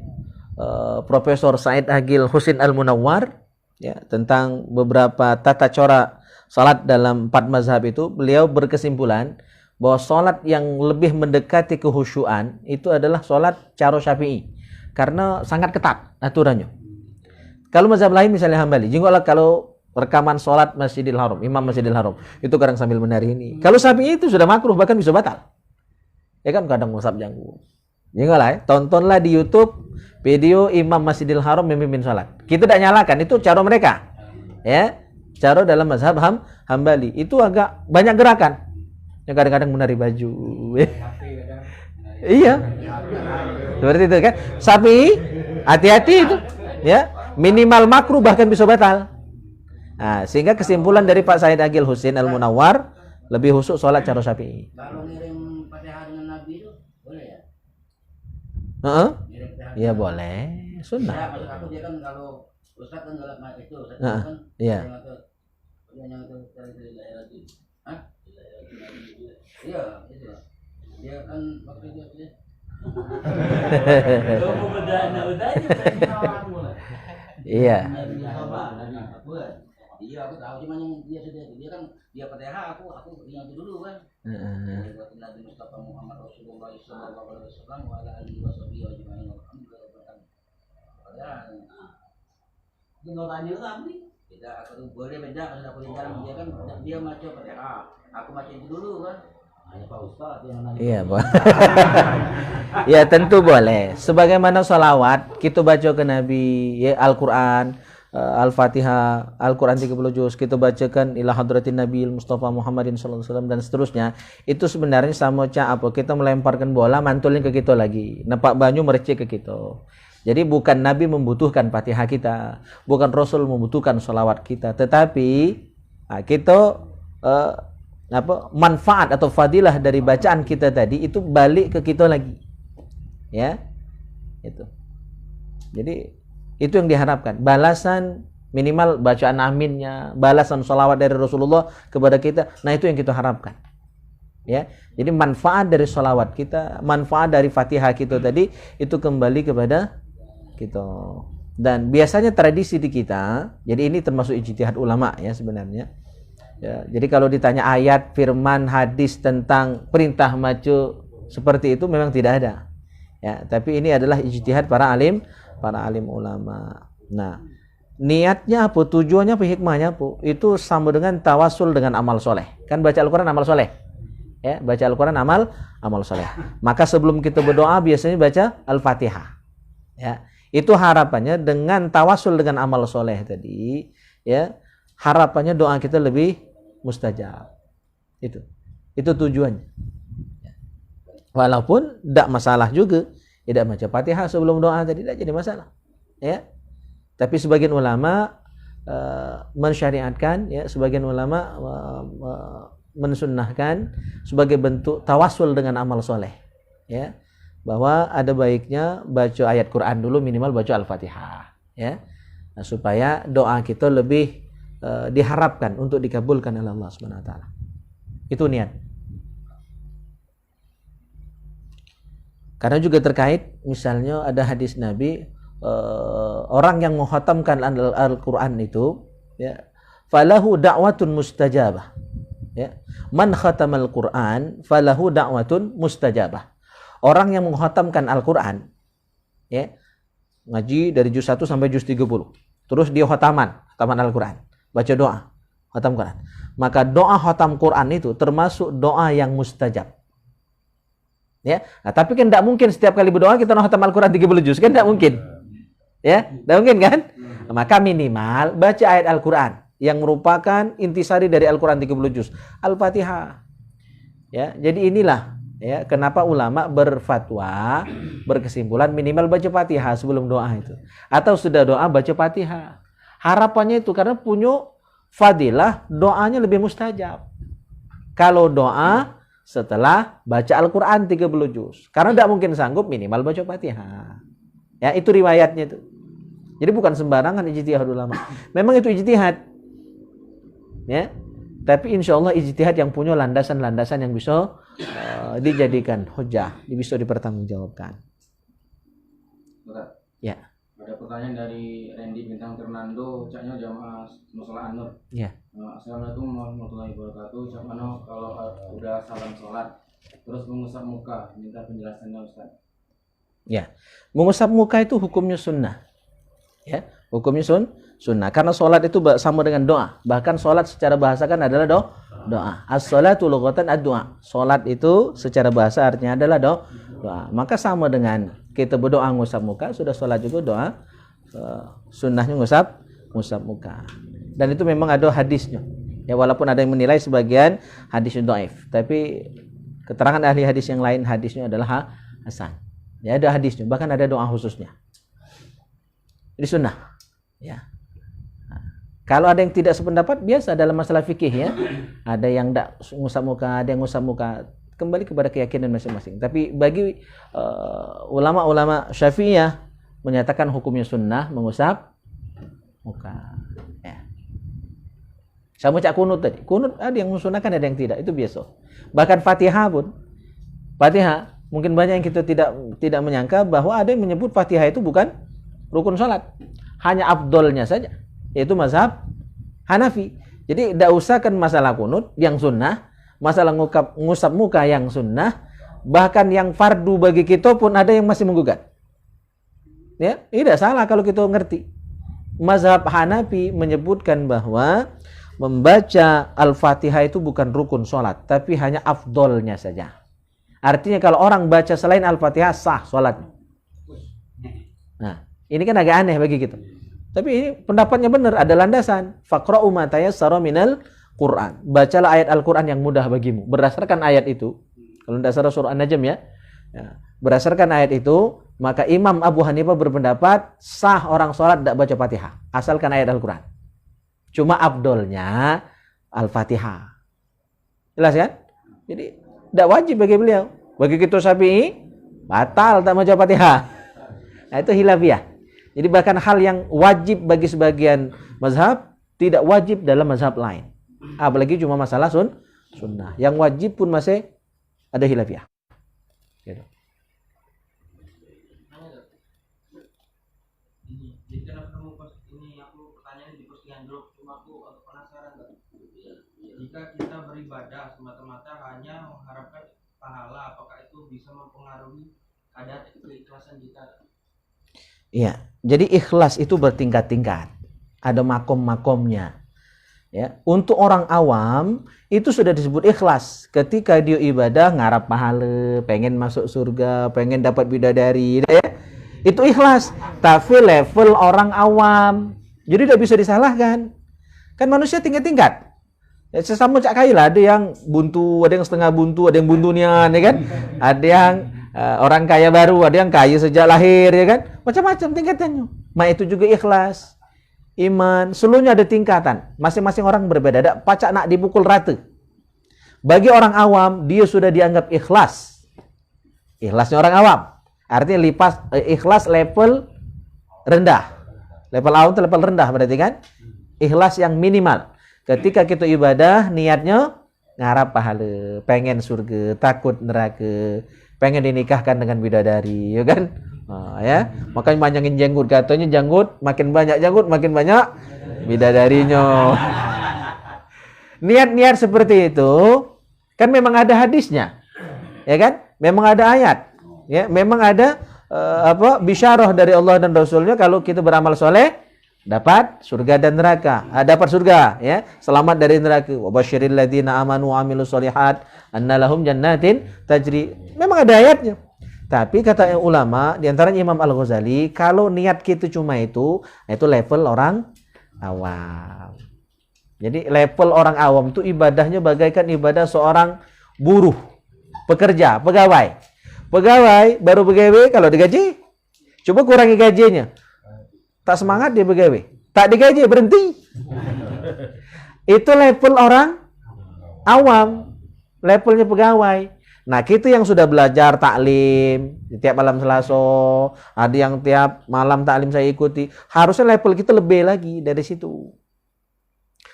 Profesor Said Agil Husin Al-Munawwar ya, tentang beberapa tata cara salat dalam 4 mazhab itu, beliau berkesimpulan bahwa salat yang lebih mendekati kehusyuan itu adalah salat cara Syafi'i karena sangat ketat aturannya. Kalau mazhab lain misalnya Hambali, jinggolah kalau rekaman sholat Masjidil Haram, Imam Masjidil Haram, itu kadang sambil menari ini. Kalau Syafi'i itu sudah makruh, bahkan bisa batal. Ya kan, kadang musab janggu. Jinggolah, tontonlah di YouTube video Imam Masjidil Haram memimpin sholat. Kita tidak nyalakan, itu cara mereka. Ya, cara dalam mazhab Hambali itu agak banyak gerakan. Yang kadang-kadang menari baju. Iya. Seperti itu kan. Syafi'i hati-hati itu. Ya, minimal makruh bahkan bisa batal. Nah, sehingga kesimpulan dari Pak Said Agil Husin Al-Munawwar lebih khusus sholat cara Syafi'i. Kalau ngirim Fatihah dengan Nabi itu boleh ya? Ngirim Fatihah. Iya boleh, Ya, sunnah. maksud aku dia kan kalau Ustaz kan galak itu, Ustaz kan Iya. yang itu dari daerah itu. Hah? Iya, itu. Dia kan waktu itu dia Iya. Iya, aku tahu cuma yang dia kan dia Fatihah, aku yang itu dulu kan. Buat Nabi Mustafa Muhammad Rasulullah sallallahu alaihi wasallam wa ala alihi washabihi ajma'in. Alhamdulillah. Tinggal tanya tapi Tidak, aku tuh boleh beda kalau aku jarang dia kan dia baca Fatihah. Aku baca itu dulu kan. hanya Pak Ustaz yang nanya. Iya, boleh. Ya, tentu boleh. Sebagaimana sholawat, kita baca ke Nabi, ya, Al-Quran, Al-Fatihah, Al-Quran 30 juz, kita bacakan ila hadratin Nabi Mustafa Muhammadin sallallahu alaihi wasallam dan seterusnya. Itu sebenarnya sama apa? Kita melemparkan bola, mantulin ke kita lagi. Nepak banyu merecek ke kita. Jadi bukan Nabi membutuhkan Fatihah kita, bukan Rasul membutuhkan sholawat kita, tetapi kita manfaat atau fadilah dari bacaan kita tadi itu balik ke kita lagi. Ya. Itu. Jadi itu yang diharapkan. Balasan minimal bacaan aminnya, balasan sholawat dari Rasulullah kepada kita. Nah, itu yang kita harapkan. Ya. Jadi manfaat dari sholawat kita, manfaat dari Fatihah kita tadi itu kembali kepada kita. Dan biasanya tradisi di kita, jadi ini termasuk ijtihad ulama ya sebenarnya. Ya, jadi kalau ditanya ayat, firman, hadis tentang perintah maju seperti itu memang tidak ada. Ya, tapi ini adalah ijtihad para alim ulama. Nah, niatnya apa? Tujuannya apa? Hikmahnya apa? Itu sama dengan tawasul dengan amal soleh. Kan baca Al-Quran amal soleh. Ya, baca Al-Quran amal soleh. Maka sebelum kita berdoa biasanya baca Al-Fatihah. Ya, itu harapannya dengan tawasul dengan amal soleh tadi. Ya, harapannya doa kita lebih mustajab. Itu tujuannya. Walaupun tidak masalah juga tidak baca Fatihah sebelum doa tadi, tidak jadi masalah. Ya. Tapi sebagian ulama mensyariatkan, ya, sebagian ulama mensunnahkan sebagai bentuk tawasul dengan amal soleh. Ya. Bahwa ada baiknya baca ayat Quran dulu, minimal baca Al-Fatihah. Ya. Nah, supaya doa kita lebih diharapkan untuk dikabulkan oleh Allah Subhanahu wa taala. Itu niat. Karena juga terkait misalnya ada hadis Nabi, orang yang mengkhatamkan Al-Qur'an itu, ya, falahu da'watun mustajabah. Ya. Man khatamal Qur'an falahu da'watun mustajabah. Orang yang mengkhatamkan Al-Qur'an, ya, ngaji dari juz 1 sampai juz 30. Terus dia khataman Al-Qur'an. Baca doa, khatam Quran. Maka doa khatam Quran itu termasuk doa yang mustajab. Ya, nah, tapi kan tidak mungkin setiap kali berdoa kita khatam Al-Quran 30 juz, kan tidak mungkin. Ya, tidak mungkin kan? Maka minimal baca ayat Al-Quran. yang merupakan intisari dari Al-Qur'an 30 juz, Al-Fatihah. Ya, jadi inilah ya kenapa ulama berfatwa berkesimpulan minimal baca Fatihah sebelum doa itu. Atau sudah doa baca Fatihah. Harapannya itu karena punya fadilah doanya lebih mustajab. Kalau doa setelah baca Al-Qur'an 30 juz. Karena tidak mungkin sanggup minimal baca Fatihah. Ya, itu riwayatnya itu. Jadi bukan sembarangan ijtihad ulama. Memang itu ijtihad. Ya. Tapi insya Allah ijtihad yang punya landasan-landasan yang bisa dijadikan hujah, bisa dipertanggungjawabkan. Berat. Ya. Ada pertanyaan dari Randy Bintang Fernando, caknya jamaah Musola An-Nur. Ya. Assalamualaikum warahmatullahi wabarakatuh. Cak mana kalau udah salam sholat terus mengusap muka, minta penjelasannya Ustaz. Ya. Mengusap muka itu hukumnya sunnah. Ya, hukumnya sunnah. Karena sholat itu sama dengan doa. Bahkan sholat secara bahasa kan adalah doa. As-sholatu lughatan ad-doa. Sholat itu secara bahasa artinya adalah doa. Maka sama dengan kita berdoa ngusap muka, sudah sholat juga doa. Sunnahnya ngusap muka. Dan itu memang ada hadisnya. Ya, walaupun ada yang menilai sebagian hadisnya dhaif, tapi keterangan ahli hadis yang lain hadisnya adalah hasan. Ya, ada hadisnya, bahkan ada doa khususnya. Ini sunnah. Ya. Kalau ada yang tidak sependapat, biasa dalam masalah fikih ya. Ada yang tidak ngusap muka, ada yang ngusap muka. Kembali kepada keyakinan masing-masing. Tapi bagi ulama-ulama Syafi'iyah menyatakan hukumnya sunnah mengusap muka. Ya. Sama cak kunut tadi. Kunut ada yang mensunahkan, ada yang tidak. Itu biasa. Bahkan Fatihah pun. Fatihah, mungkin banyak yang kita tidak menyangka bahwa ada yang menyebut Fatihah itu bukan rukun sholat, hanya afdolnya saja, yaitu mazhab Hanafi. Jadi tidak usah kan masalah kunut yang sunnah, masalah ngusap muka yang sunnah, bahkan yang fardu bagi kita pun ada yang masih menggugat. Ya, tidak salah kalau kita ngerti. Mazhab Hanafi menyebutkan bahwa membaca Al-Fatihah itu bukan rukun sholat, tapi hanya afdolnya saja. Artinya kalau orang baca selain Al-Fatihah sah sholatnya. Nah, ini kan agak aneh bagi kita. Tapi ini pendapatnya benar, ada landasan. Faqra'u ma tayassara minal Qur'an. Bacalah ayat Al-Qur'an yang mudah bagimu. Berdasarkan ayat itu, kalau dasar surah An-Najm ya, berdasarkan ayat itu, maka Imam Abu Hanifah berpendapat sah orang sholat tidak baca Fatihah, asalkan ayat Al-Qur'an. Cuma afdolnya Al-Fatihah. Jelas kan? Jadi tidak wajib bagi beliau. Bagi kita Syafi'i, batal tak baca Fatihah. Nah, itu khilafiyah. Jadi bahkan hal yang wajib bagi sebagian mazhab tidak wajib dalam mazhab lain. Apalagi cuma masalah sunnah. Yang wajib pun masih ada khilafiyah. Gitu. Jadi kenapa kamu ini aku pertanyaannya di postingan grup, cuma aku penasaran kan. Jika kita beribadah semata-mata hanya mengharapkan pahala, apakah itu bisa mempengaruhi kadar keikhlasan kita? Iya, jadi ikhlas itu bertingkat-tingkat. Ada makom-makomnya. Ya, untuk orang awam itu sudah disebut ikhlas. Ketika dia ibadah ngarap pahala, pengen masuk surga, pengen dapat bidadari, ya. Itu ikhlas. Tapi level orang awam. Jadi tidak bisa disalahkan. Kan manusia tingkat-tingkat. Ya, sesama cak kai lah, ada yang buntu, ada yang setengah buntu, ada yang buntunya, ya kan? Ada yang orang kaya baru, ada yang kaya sejak lahir, ya kan? Macam-macam tingkatannya. Itu juga ikhlas, iman, seluruhnya ada tingkatan. Masing-masing orang berbeda. Ada pacak nak dipukul rata. Bagi orang awam, dia sudah dianggap ikhlas. Ikhlasnya orang awam. Artinya ikhlas level rendah. Level awam itu level rendah berarti kan? Ikhlas yang minimal. Ketika kita ibadah, niatnya ngarap pahala, pengen surga, takut neraka, pengen dinikahkan dengan bidadari, ya kan? Ya, makanya panjangin janggut, katanya janggut makin banyak bidadarinya. Niat-niat seperti itu kan memang ada hadisnya, ya kan? Memang ada ayat, ya, memang ada bisyarah dari Allah dan Rasulnya kalau kita beramal soleh dapat surga dan neraka. Dapat surga, ya, selamat dari neraka. Wa basyiril ladzina amanu wa amilus solihat anna lahum jannatin tajri. Memang ada ayatnya. Tapi kata ulama, di antaranya Imam Al-Ghazali, kalau niat kita cuma itu level orang awam. Jadi level orang awam itu ibadahnya bagaikan ibadah seorang buruh, pekerja, pegawai. Pegawai baru pegawai kalau digaji, coba kurangi gajinya. Tak semangat dia pegawai. Tak digaji berhenti. Itu level orang awam, levelnya pegawai. Nah, kita yang sudah belajar taklim, tiap malam Selasa, ada yang tiap malam taklim saya ikuti, harusnya level kita lebih lagi dari situ.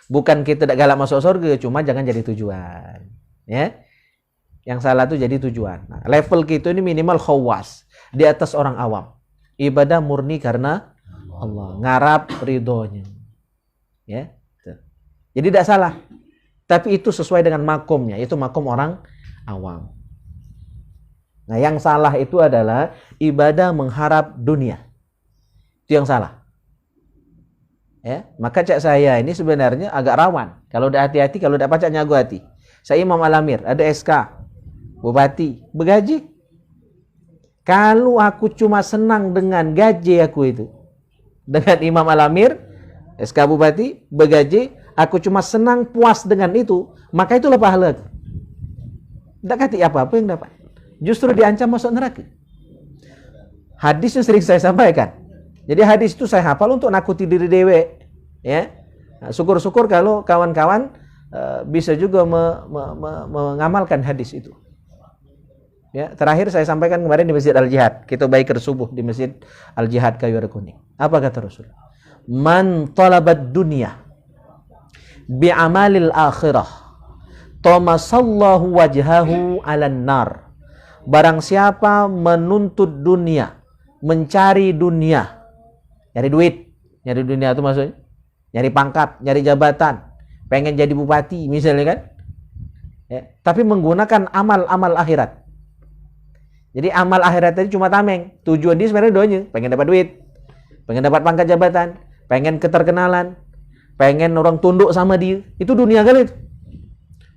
Bukan kita tidak galak masuk surga, cuma jangan jadi tujuan. Ya. Yang salah itu jadi tujuan. Nah, level kita ini minimal khawas, di atas orang awam. Ibadah murni karena Allah, ngarap ridhonya. Ya. Jadi tidak salah. Tapi itu sesuai dengan makomnya, itu makom orang awam. Nah, yang salah itu adalah ibadah mengharap dunia. Itu yang salah. Ya, maka cak saya ini sebenarnya agak rawan. Kalau udah hati-hati, kalau udah pacak nyagu hati. Saya Imam Al-Amir, ada SK, bupati, bergaji. Kalau aku cuma senang dengan gaji aku itu, dengan Imam Al-Amir, SK bupati, bergaji, aku cuma senang puas dengan itu, maka itulah pahala. Tidak kati apa-apa yang dapat. Justru diancam masuk neraka. Hadisnya sering saya sampaikan. Jadi hadis itu saya hafal untuk nakuti diri dewe. Ya. Nah, syukur-syukur kalau kawan-kawan bisa juga mengamalkan hadis itu. Ya, terakhir saya sampaikan kemarin di Masjid Al-Jihad. Kita baik subuh di Masjid Al-Jihad Kayu Kuning. Apa kata Rasul? Man talabat dunya bi'amalil akhirah tamasallahu wajhahu 'alan nar. Barang siapa menuntut dunia, mencari dunia, nyari duit, nyari dunia itu maksudnya nyari pangkat, nyari jabatan, pengen jadi bupati misalnya kan, ya, tapi menggunakan amal-amal akhirat. Jadi amal akhirat tadi cuma tameng, tujuan dia sebenarnya doanya pengen dapat duit, pengen dapat pangkat jabatan, pengen keterkenalan, pengen orang tunduk sama dia, itu dunia kali itu.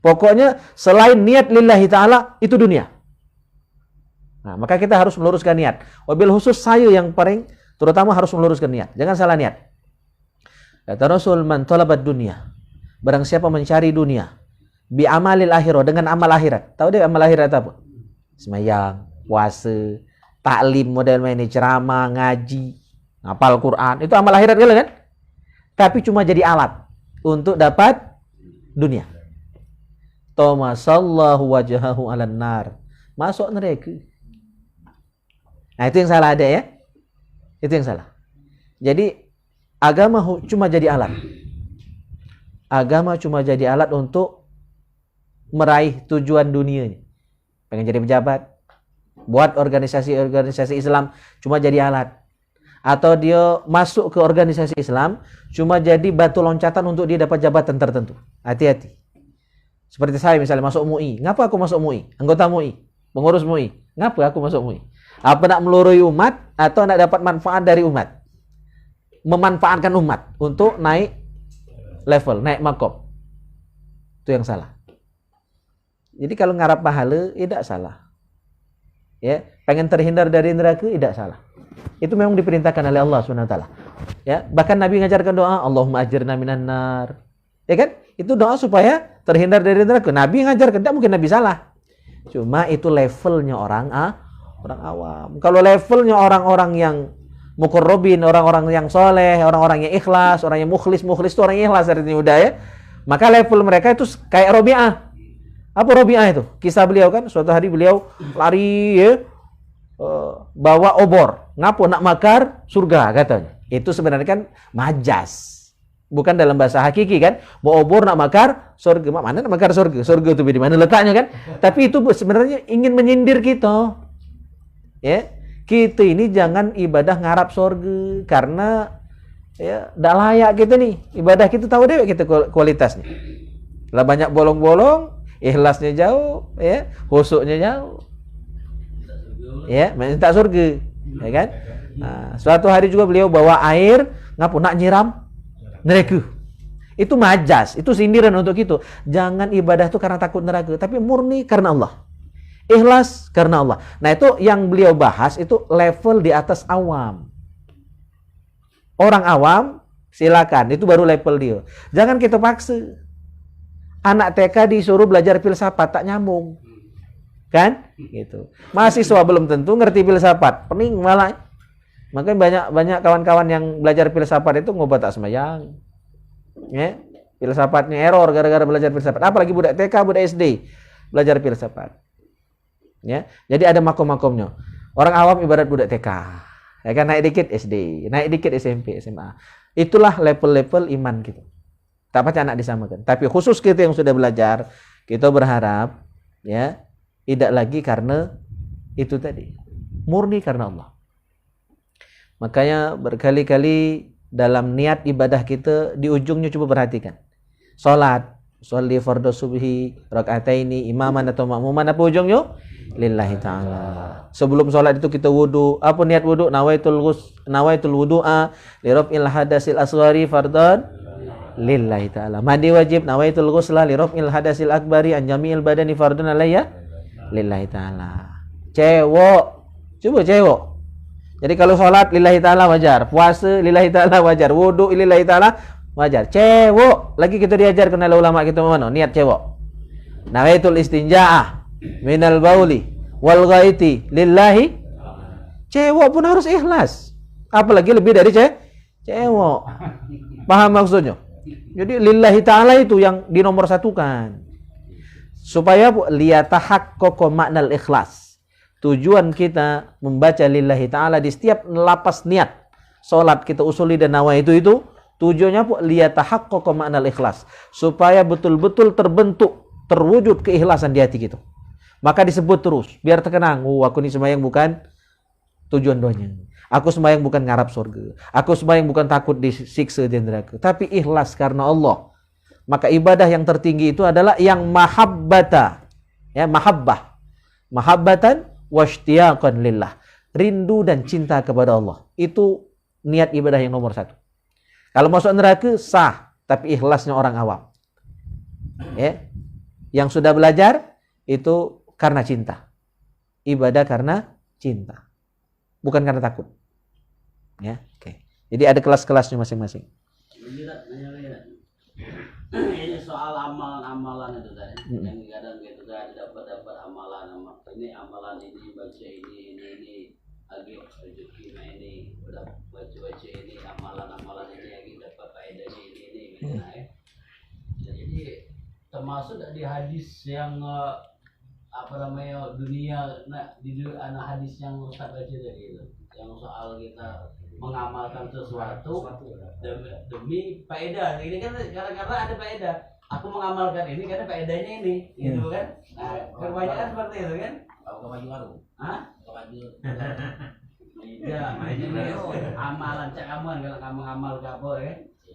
Pokoknya selain niat lillahi ta'ala, itu dunia. Nah, maka kita harus meluruskan niat. Wabil khusus saya yang paling terutama harus meluruskan niat. Jangan salah niat. Kata Rasul, man talabat dunia. Barang siapa mencari dunia. Bi amalil akhirah, dengan amal akhirat. Tahu deh amal akhirat apa? Semayang, puasa, taklim model ini, ceramah, ngaji, hafal Quran. Itu amal akhirat kan? Tapi cuma jadi alat untuk dapat dunia. Tamasallahu wajhahu 'alan nar. Masuk neraka. Nah, itu yang salah ada ya. Itu yang salah. Jadi agama cuma jadi alat. Agama cuma jadi alat untuk meraih tujuan dunianya. Pengen jadi pejabat, buat organisasi-organisasi Islam cuma jadi alat. Atau dia masuk ke organisasi Islam cuma jadi batu loncatan untuk dia dapat jabatan tertentu. Hati-hati. Seperti saya misalnya masuk MUI. Ngapa aku masuk MUI? Anggota MUI, pengurus MUI. Ngapa aku masuk MUI? Apa nak melurui umat atau nak dapat manfaat dari umat? Memanfaatkan umat untuk naik level, naik makom. Itu yang salah. Jadi kalau ngarap pahala, tidak salah. Ya, pengen terhindar dari neraka, tidak salah. Itu memang diperintahkan oleh Allah SWT. Ya, bahkan Nabi ngajarkan doa, Allahumma ajirna minan nar. Ya kan? Itu doa supaya terhindar dari neraka. Nabi ngajarkan, tidak mungkin Nabi salah. Cuma itu levelnya orang awam. Kalau levelnya orang-orang yang muqarrabin, orang-orang yang soleh, orang-orang yang ikhlas, orang yang mukhlis itu orang yang ikhlas dari udah ya. Maka level mereka itu kayak Rabi'ah. Apa Rabi'ah itu? Kisah beliau kan, suatu hari beliau lari ya, bawa obor, ngapo nak makar surga katanya. Itu sebenarnya kan majas. Bukan dalam bahasa hakiki kan, bawa obor nak makar surga. Mana nak makar surga? Surga itu di mana letaknya kan? Tapi itu sebenarnya ingin menyindir kita. Ya, kita ini jangan ibadah ngarap surga karena ya tidak layak kita nih. Ibadah kita tahu deh kita kualitasnya. Lah banyak bolong-bolong, ikhlasnya jauh, ya, khusyuknya jauh. Ya, minta surga, ya kan? Nah, suatu hari juga beliau bawa air, ngapu nak nyiram neraka. Itu majas, itu sindiran untuk itu. Jangan ibadah itu karena takut neraka, tapi murni karena Allah. Ikhlas karena Allah. Nah, itu yang beliau bahas itu level di atas awam. Orang awam Silakan, itu baru level dia. Jangan kita paksa. Anak TK disuruh belajar filsafat tak nyambung. Kan? Gitu. Mahasiswa belum tentu ngerti filsafat. Pening malah. Makanya banyak kawan-kawan yang belajar filsafat itu ngobat tak semayang. Ya. Filsafatnya error gara-gara belajar filsafat. Apalagi budak TK, budak SD belajar filsafat. Ya. Jadi ada makom-makomnya. Orang awam ibarat budak TK. Ya kan, naik dikit SD, naik dikit SMP, SMA. Itulah level-level iman kita. Tak pacah anak disamakan. Tapi khusus kita yang sudah belajar, kita berharap ya tidak lagi karena itu tadi, murni karena Allah. Makanya berkali-kali dalam niat ibadah kita di ujungnya coba perhatikan. Salat, sholli fardhu subhi rakaataini imaman atau makmuman, apa ujungnya? Lillahi ta'ala. Sebelum sholat itu kita wudu. Apa niat wudu? Nawaitul wudu'a liraf'il hadasil asghari fardhan lillahi ta'ala. Mandi wajib nawaitul ghusla liraf'il hadasil akbari an jami'il badani fardhan alayya lillahi ta'ala. Cewek. Coba cewek. Jadi kalau sholat lillahi ta'ala wajar, puasa lillahi ta'ala wajar, wudu lillahi ta'ala wajar. Cewek. Lagi kita diajar kenal ulama kita mana? Niat cewek. Nawaitul istinja'ah minal bauli wal ghaiti lillahi. Cewek pun harus ikhlas. Apalagi lebih dari cewek. Paham maksudnya? Jadi lillahi ta'ala itu yang dinomor satukan. Supaya liyatahaqqaqa maknal ikhlas. Tujuan kita membaca lillahi ta'ala di setiap lapas niat salat kita usuli dan nawa itu tujuannya liyatahaqqaqa maknal ikhlas. Supaya betul-betul terwujud keikhlasan di hati kita. Maka disebut terus, biar terkenang. Aku ini sembahyang bukan tujuan doanya. Aku sembahyang bukan ngarap surga. Aku sembahyang bukan takut disiksa di neraka. Tapi ikhlas karena Allah. Maka ibadah yang tertinggi itu adalah yang mahabbata. Ya, mahabbah. Mahabbatan washtiyaqan lillah. Rindu dan cinta kepada Allah. Itu niat ibadah yang nomor satu. Kalau masuk neraka, sah. Tapi ikhlasnya orang awam. Ya. Yang sudah belajar, itu karena cinta. Ibadah karena cinta. Bukan karena takut. Ya, oke. Jadi ada kelas-kelasnya masing-masing. Ini soal amalan-amalan itu tadi. Yang kadang gitu tadi dapat amalan. Ini amalan ini, baca ini lagi rezeki ini, udah baca ini, amalan ini lagi dapat faedahnya ini gitu ya. Jadi termasuk di hadis yang dunia, di hadis yang Ustaz baca tadi itu, yang soal kita mengamalkan sesuatu demi faedah. Ini kan karena ada faedah. Aku mengamalkan ini karena faedahnya ini, gitu kan? Nah, kebanyakan seperti itu kan? Kalau baju baru. Hah? Baju. Iya, amalan cak aman kalau kamu ngamal apa ya?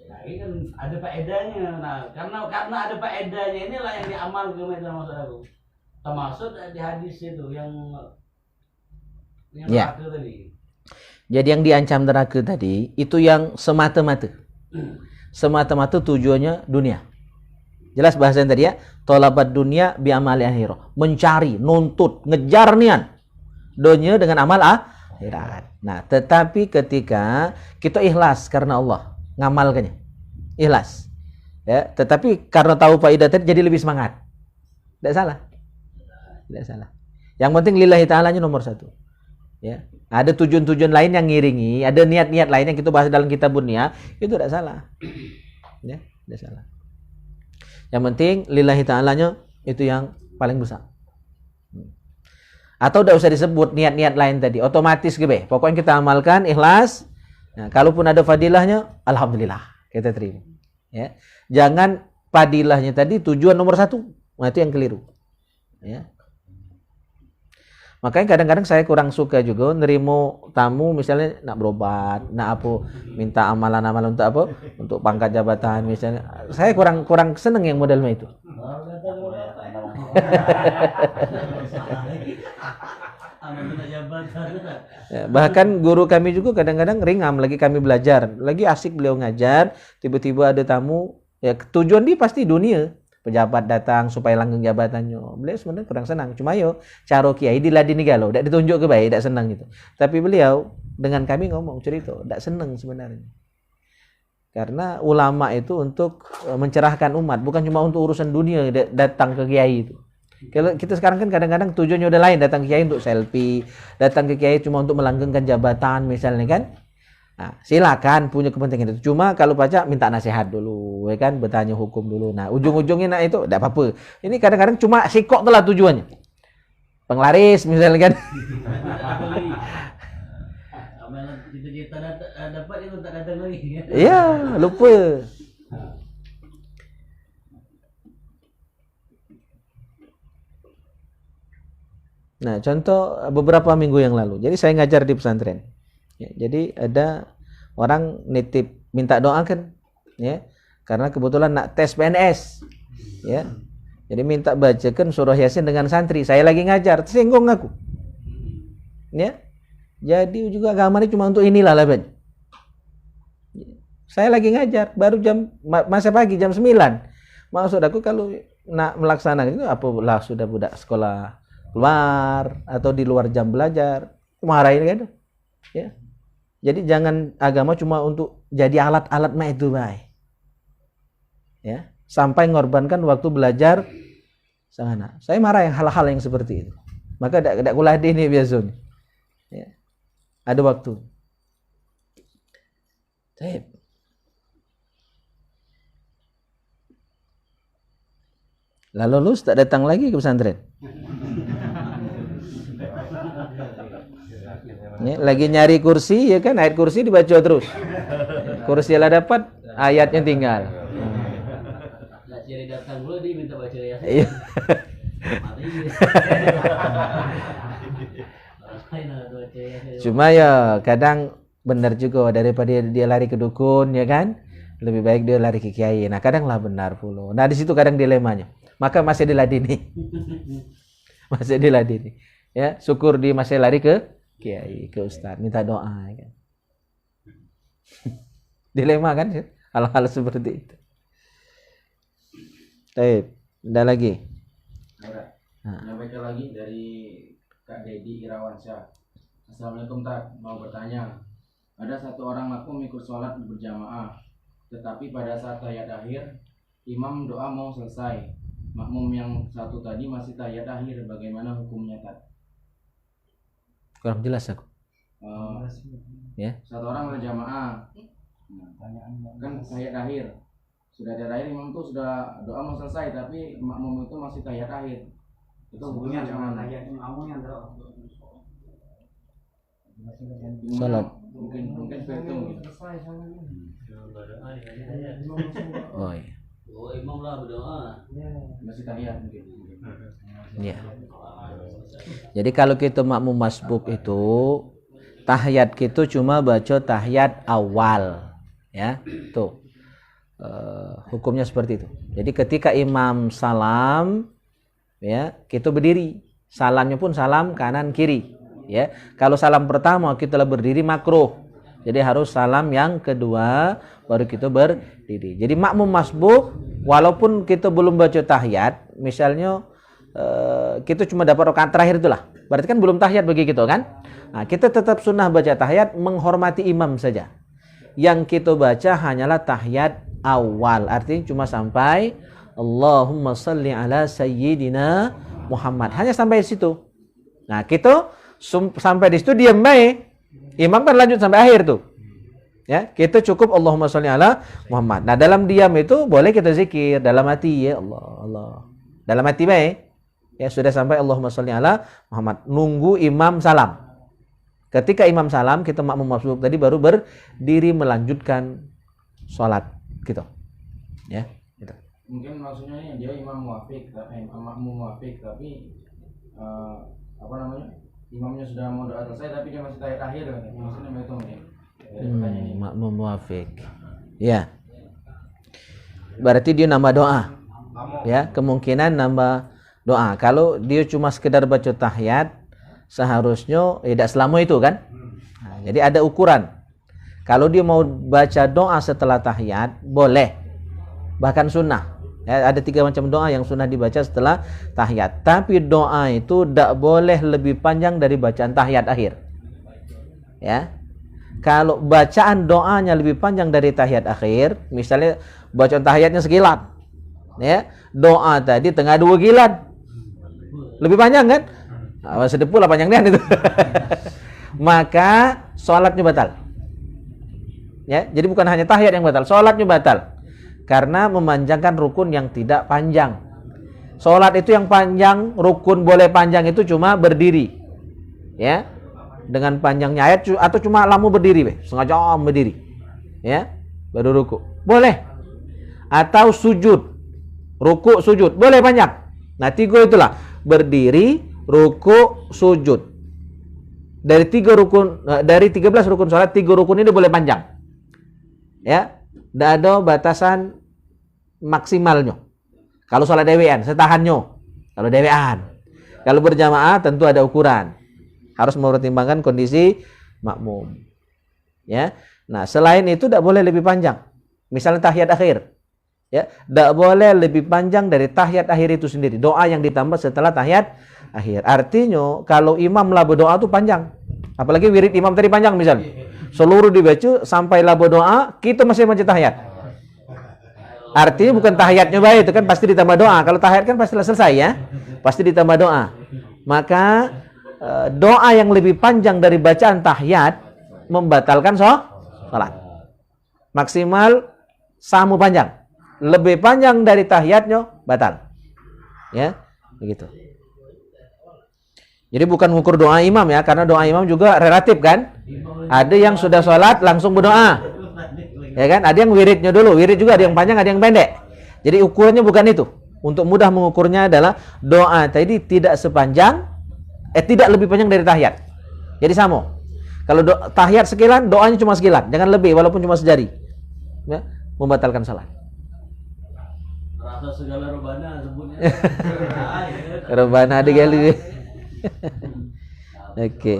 Nah, ini kan ada faedahnya. Nah, karena ada faedahnya inilah yang diamalkan sama saudaraku. Termasuk di hadis itu yang ya. Tadi. Jadi yang diancam neraka tadi itu yang semata-mata. Semata-mata tujuannya dunia. Jelas bahasanya tadi ya, talabat dunia bi amali akhirah. Mencari, nuntut, ngejar nian dunia dengan amal akhirat. Nah, tetapi ketika kita ikhlas karena Allah, ngamalkannya. Ikhlas. Ya, tetapi karena tahu faedah tadi jadi lebih semangat. Tidak salah. Tidak salah. Yang penting lillahi ta'alanya nomor satu. Ya. Ada tujuan-tujuan lain yang ngiringi, ada niat-niat lain yang kita bahas dalam kitab dunia, itu tidak salah. Ya, tidak salah. Yang penting lillahi ta'alanya itu yang paling besar. Atau tidak usah disebut niat-niat lain tadi, otomatis gitu. Pokoknya kita amalkan ikhlas. Nah, kalaupun ada fadilahnya, alhamdulillah kita terima. Ya. Jangan fadilahnya tadi tujuan nomor satu. Nah, itu yang keliru. Ya. Makanya kadang-kadang saya kurang suka juga nerimo tamu misalnya nak berobat, nak apa, minta amalan-amalan untuk apa? Untuk pangkat jabatan misalnya. Saya kurang seneng yang modelnya itu. Ya, bahkan guru kami juga kadang-kadang ringam lagi kami belajar, lagi asik beliau ngajar, tiba-tiba ada tamu, ya tujuan dia pasti dunia. Pejabat datang supaya langgeng jabatannya. Beliau sebenarnya kurang senang. Cuma cara kiai diladini galau, tidak ditunjuk ke baik, tidak senang gitu. Tapi beliau dengan kami ngomong cerita, tidak senang sebenarnya. Karena ulama itu untuk mencerahkan umat, bukan cuma untuk urusan dunia datang ke kiai itu. Kalau kita sekarang kan kadang-kadang tujuannya udah lain, datang ke kiai untuk selfie, datang ke kiai cuma untuk melanggengkan jabatan misalnya kan. Nah, silakan punya kepentingan itu. Cuma kalau baca minta nasihat dulu, ya kan, bertanya hukum dulu. Nah, ujung-ujungnya nah itu enggak apa-apa. Ini kadang-kadang cuma sikok itulah tujuannya. Penglaris misalnya kan. Amalan cita-cita dapat itu tak datang lagi. Iya, lupa. Nah, contoh beberapa minggu yang lalu. Jadi saya ngajar di pesantren. Ya, jadi ada orang nitip minta doa kan, ya, karena kebetulan nak tes PNS, ya. Jadi minta bacakan surah Yasin dengan santri. Saya lagi ngajar, tersinggung aku. Ya. Jadi juga agama ini cuma untuk inilah lah, Ben. Saya lagi ngajar, baru masa pagi jam 9. Maksud aku kalau nak melaksanakan itu apalah sudah budak sekolah keluar atau di luar jam belajar, marahin kan? Ya. Jadi jangan agama cuma untuk jadi alat-alat mah itu, baik. Ya, sampai ngorbankan waktu belajar sana. Saya marah yang hal-hal yang seperti itu. Maka tidak kuladi ini biasanya. Ya. Ada waktu. Baik. Lalu lulus tak datang lagi ke pesantren. Ya, lagi nyari kursi ya kan, ayat kursi dibaca terus. Kursi lah dapat, ayatnya tinggal. Nggak cari datang dulu dia minta baca ya. Iya. Cuma ya kadang benar juga, daripada dia lari ke dukun ya kan, lebih baik dia lari ke kiai. Nah kadang lah benar pula. Nah di situ kadang dilemanya. Maka masih diladeni. Masih diladeni. Ya, syukur dia masih lari ke kiai, ke ustaz, minta doa ya kan. Dilema kan hal-hal seperti itu. Baik, ada lagi. Nyampaikan lagi dari Kak Dedi Irawansyah. Assalamualaikum Tak, mau bertanya. Ada satu orang makmum ikut sholat berjamaah, tetapi pada saat tahiyat akhir, imam doa mau selesai. Makmum yang satu tadi masih tahiyat akhir, bagaimana hukumnya Tak? Kurang jelas aku. Ya. Satu orang berjamaah, kan tahiyat akhir. Sudah tahiyat akhir, imam tuh sudah doa mau selesai, tapi makmum itu masih tahiyat akhir. Itu hukumnya bagaimana? Salat. Mungkin seperti itu. Oh iya. Oh, imam lah berdoa. Masih tahiyat mungkin. Ya. Jadi kalau kita makmum masbuk itu tahiyat kita cuma baca tahiyat awal, ya. Tuh. Hukumnya seperti itu. Jadi ketika imam salam, ya, kita berdiri. Salamnya pun salam kanan kiri, ya. Kalau salam pertama kita berdiri makruh. Jadi harus salam yang kedua baru kita berdiri. Jadi makmum masbuk walaupun kita belum baca tahiyat, misalnya kita cuma dapat rakaat terakhir itulah. Berarti kan belum tahiyat bagi kita kan? Nah, kita tetap sunnah baca tahiyat menghormati imam saja. Yang kita baca hanyalah tahiyat awal. Artinya cuma sampai Allahumma salli ala sayyidina Muhammad. Hanya sampai situ. Nah, kita sampai di situ diam baik. Imam kan lanjut sampai akhir tuh. Ya, kita cukup Allahumma sholli ala Muhammad. Nah, dalam diam itu boleh kita zikir dalam hati, ya Allah, Allah. Dalam hati baik. Ya, sudah sampai Allahumma sholli ala Muhammad. Nunggu imam salam. Ketika imam salam, kita makmum masbuk tadi baru berdiri melanjutkan sholat gitu. Ya, gitu. Mungkin maksudnya ini dia imam muwafiq, makmum muwafiq, tapi apa namanya? Imamnya sudah mau doa selesai tapi dia masih tahiyat akhir kan? Maksudnya begitu mungkin. Makmum muwafiq. Ya. Berarti dia nambah doa. Ya, kemungkinan nambah doa. Kalau dia cuma sekedar baca tahiyat, seharusnya tidak selama itu kan? Nah, jadi ada ukuran. Kalau dia mau baca doa setelah tahiyat, boleh. Bahkan sunnah. Ya, ada 3 macam doa yang sunnah dibaca setelah tahiyat. Tapi doa itu tidak boleh lebih panjang dari bacaan tahiyat akhir. Ya. kalau bacaan doanya lebih panjang dari tahiyat akhir, misalnya bacaan tahiyatnya sekilat, ya, doa tadi tengah 2 kilat, lebih panjang kan? Sedepul lah panjangnya itu. Maka sholatnya batal. Ya, jadi bukan hanya tahiyat yang batal, sholatnya batal. Karena memanjangkan rukun yang tidak panjang. Sholat itu yang panjang, rukun boleh panjang itu cuma berdiri. Ya, dengan panjangnya ayat atau cuma lamu berdiri, setengah jam berdiri. Ya, baru ruku. Boleh. Atau sujud. Ruku, sujud. Boleh panjang. Nah, 3 itulah. Berdiri, ruku, sujud. Dari 13 rukun sholat, 3 rukun ini boleh panjang. Ya, tidak ada batasan maksimalnya. Kalau sholat dewean, setahannya. Kalau dewean. Kalau berjamaah tentu ada ukuran. Harus mempertimbangkan kondisi makmum. Ya. Nah, selain itu tidak boleh lebih panjang. Misalnya tahiyat akhir. Ya, tidak boleh lebih panjang dari tahiyat akhir itu sendiri. Doa yang ditambah setelah tahiyat akhir. Artinya kalau imam lah berdoa itu panjang. Apalagi wirid imam tadi panjang misalnya. Seluruh dibaca sampai lah berdoa, kita masih baca tahiyat. Artinya bukan tahiyatnya baik, itu kan pasti ditambah doa. Kalau tahiyat kan pasti selesai ya. Pasti ditambah doa. Maka doa yang lebih panjang dari bacaan tahiyat membatalkan sholat. Maksimal samu panjang. Lebih panjang dari tahiyatnya batal. Ya, begitu. Jadi bukan mengukur doa imam ya, karena doa imam juga relatif kan. Ada yang sudah sholat langsung berdoa. Ya kan? Ada yang wiridnya dulu. Wirid juga ada yang panjang, ada yang pendek. Jadi ukurannya bukan itu. Untuk mudah mengukurnya adalah doa tadi tidak sepanjang, tidak lebih panjang dari tahiyat. Jadi sama. Kalau tahiyat sekilan, doanya cuma sekilan. Jangan lebih, walaupun cuma sejari. Ya, membatalkan salat. Rasa segala rebana sebutnya. Rebana ada kali. Oke.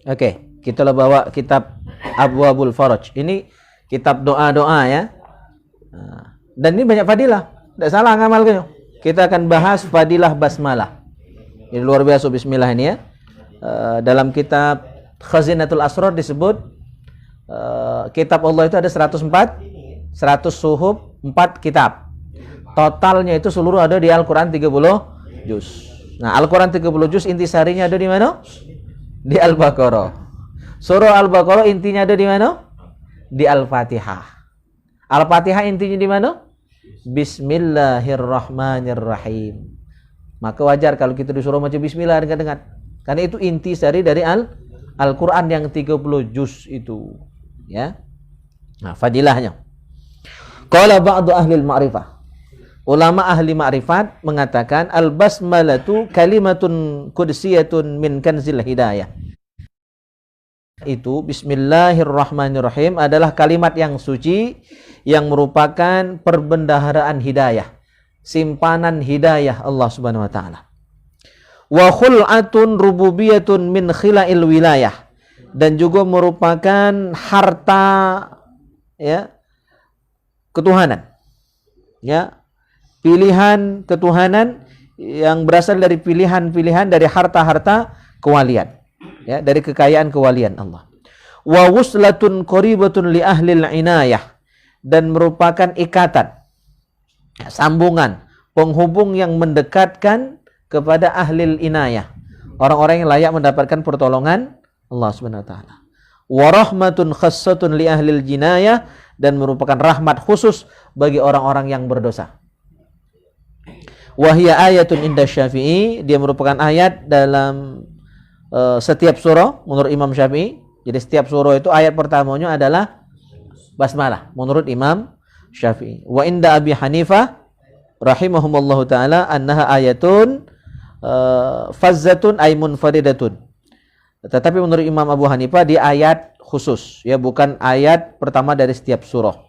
Oke, kita bawa kitab Abwabul Faraj. Ini kitab doa-doa ya. Dan ini banyak fadilah. Tidak salah ngamalnya. Kita akan bahas fadilah basmalah. Ini luar biasa bismillah ini ya. Dalam kitab Khazinatul Asrar disebut kitab Allah itu ada 104, 100 suhuf, 4 kitab. Totalnya itu seluruh ada di Al-Qur'an 30 juz. Nah, Al-Qur'an 30 juz intisarinya ada di mana? Di Al-Baqarah. Surah Al-Baqarah intinya ada di mana? Di Al-Fatihah. Al-Fatihah intinya di mana? Bismillahirrahmanirrahim. Maka wajar kalau kita disuruh baca bismillah dengan karena itu inti dari Al-Qur'an yang 30 juz itu, ya. Nah, fadilahnya. Qala ba'du ahli al-ma'rifah. Ulama ahli ma'rifat mengatakan al-basmalatu kalimatun qudsiyatun min kanzil hidayah. Itu bismillahirrahmanirrahim adalah kalimat yang suci yang merupakan perbendaharaan hidayah, simpanan hidayah Allah Subhanahu wa taala. Wa khul'atun rububiyatun min khila'il wilayah, dan juga merupakan harta ya ketuhanan. Ya, pilihan ketuhanan yang berasal dari pilihan-pilihan dari harta-harta kewalian, ya, dari kekayaan kewalian Allah. Wa wuslatun qaribatun li ahlil inayah, dan merupakan ikatan, sambungan, penghubung yang mendekatkan kepada ahlil inayah, orang-orang yang layak mendapatkan pertolongan Allah Subhanahu wa taala. Wa rahmatun khassatun li ahlil jinayah, dan merupakan rahmat khusus bagi orang-orang yang berdosa. Wahia ayatun inda Syafi'i, dia merupakan ayat dalam setiap surah menurut Imam Syafi'i. Jadi setiap surah itu ayat pertamanya adalah basmalah menurut Imam Syafi'i. Wa inda Abi Hanifah rahimahumullahu taala annaha ayatun fazzatun ay munfaridatun. Tetapi menurut Imam Abu Hanifah dia ayat khusus, ya, bukan ayat pertama dari setiap surah.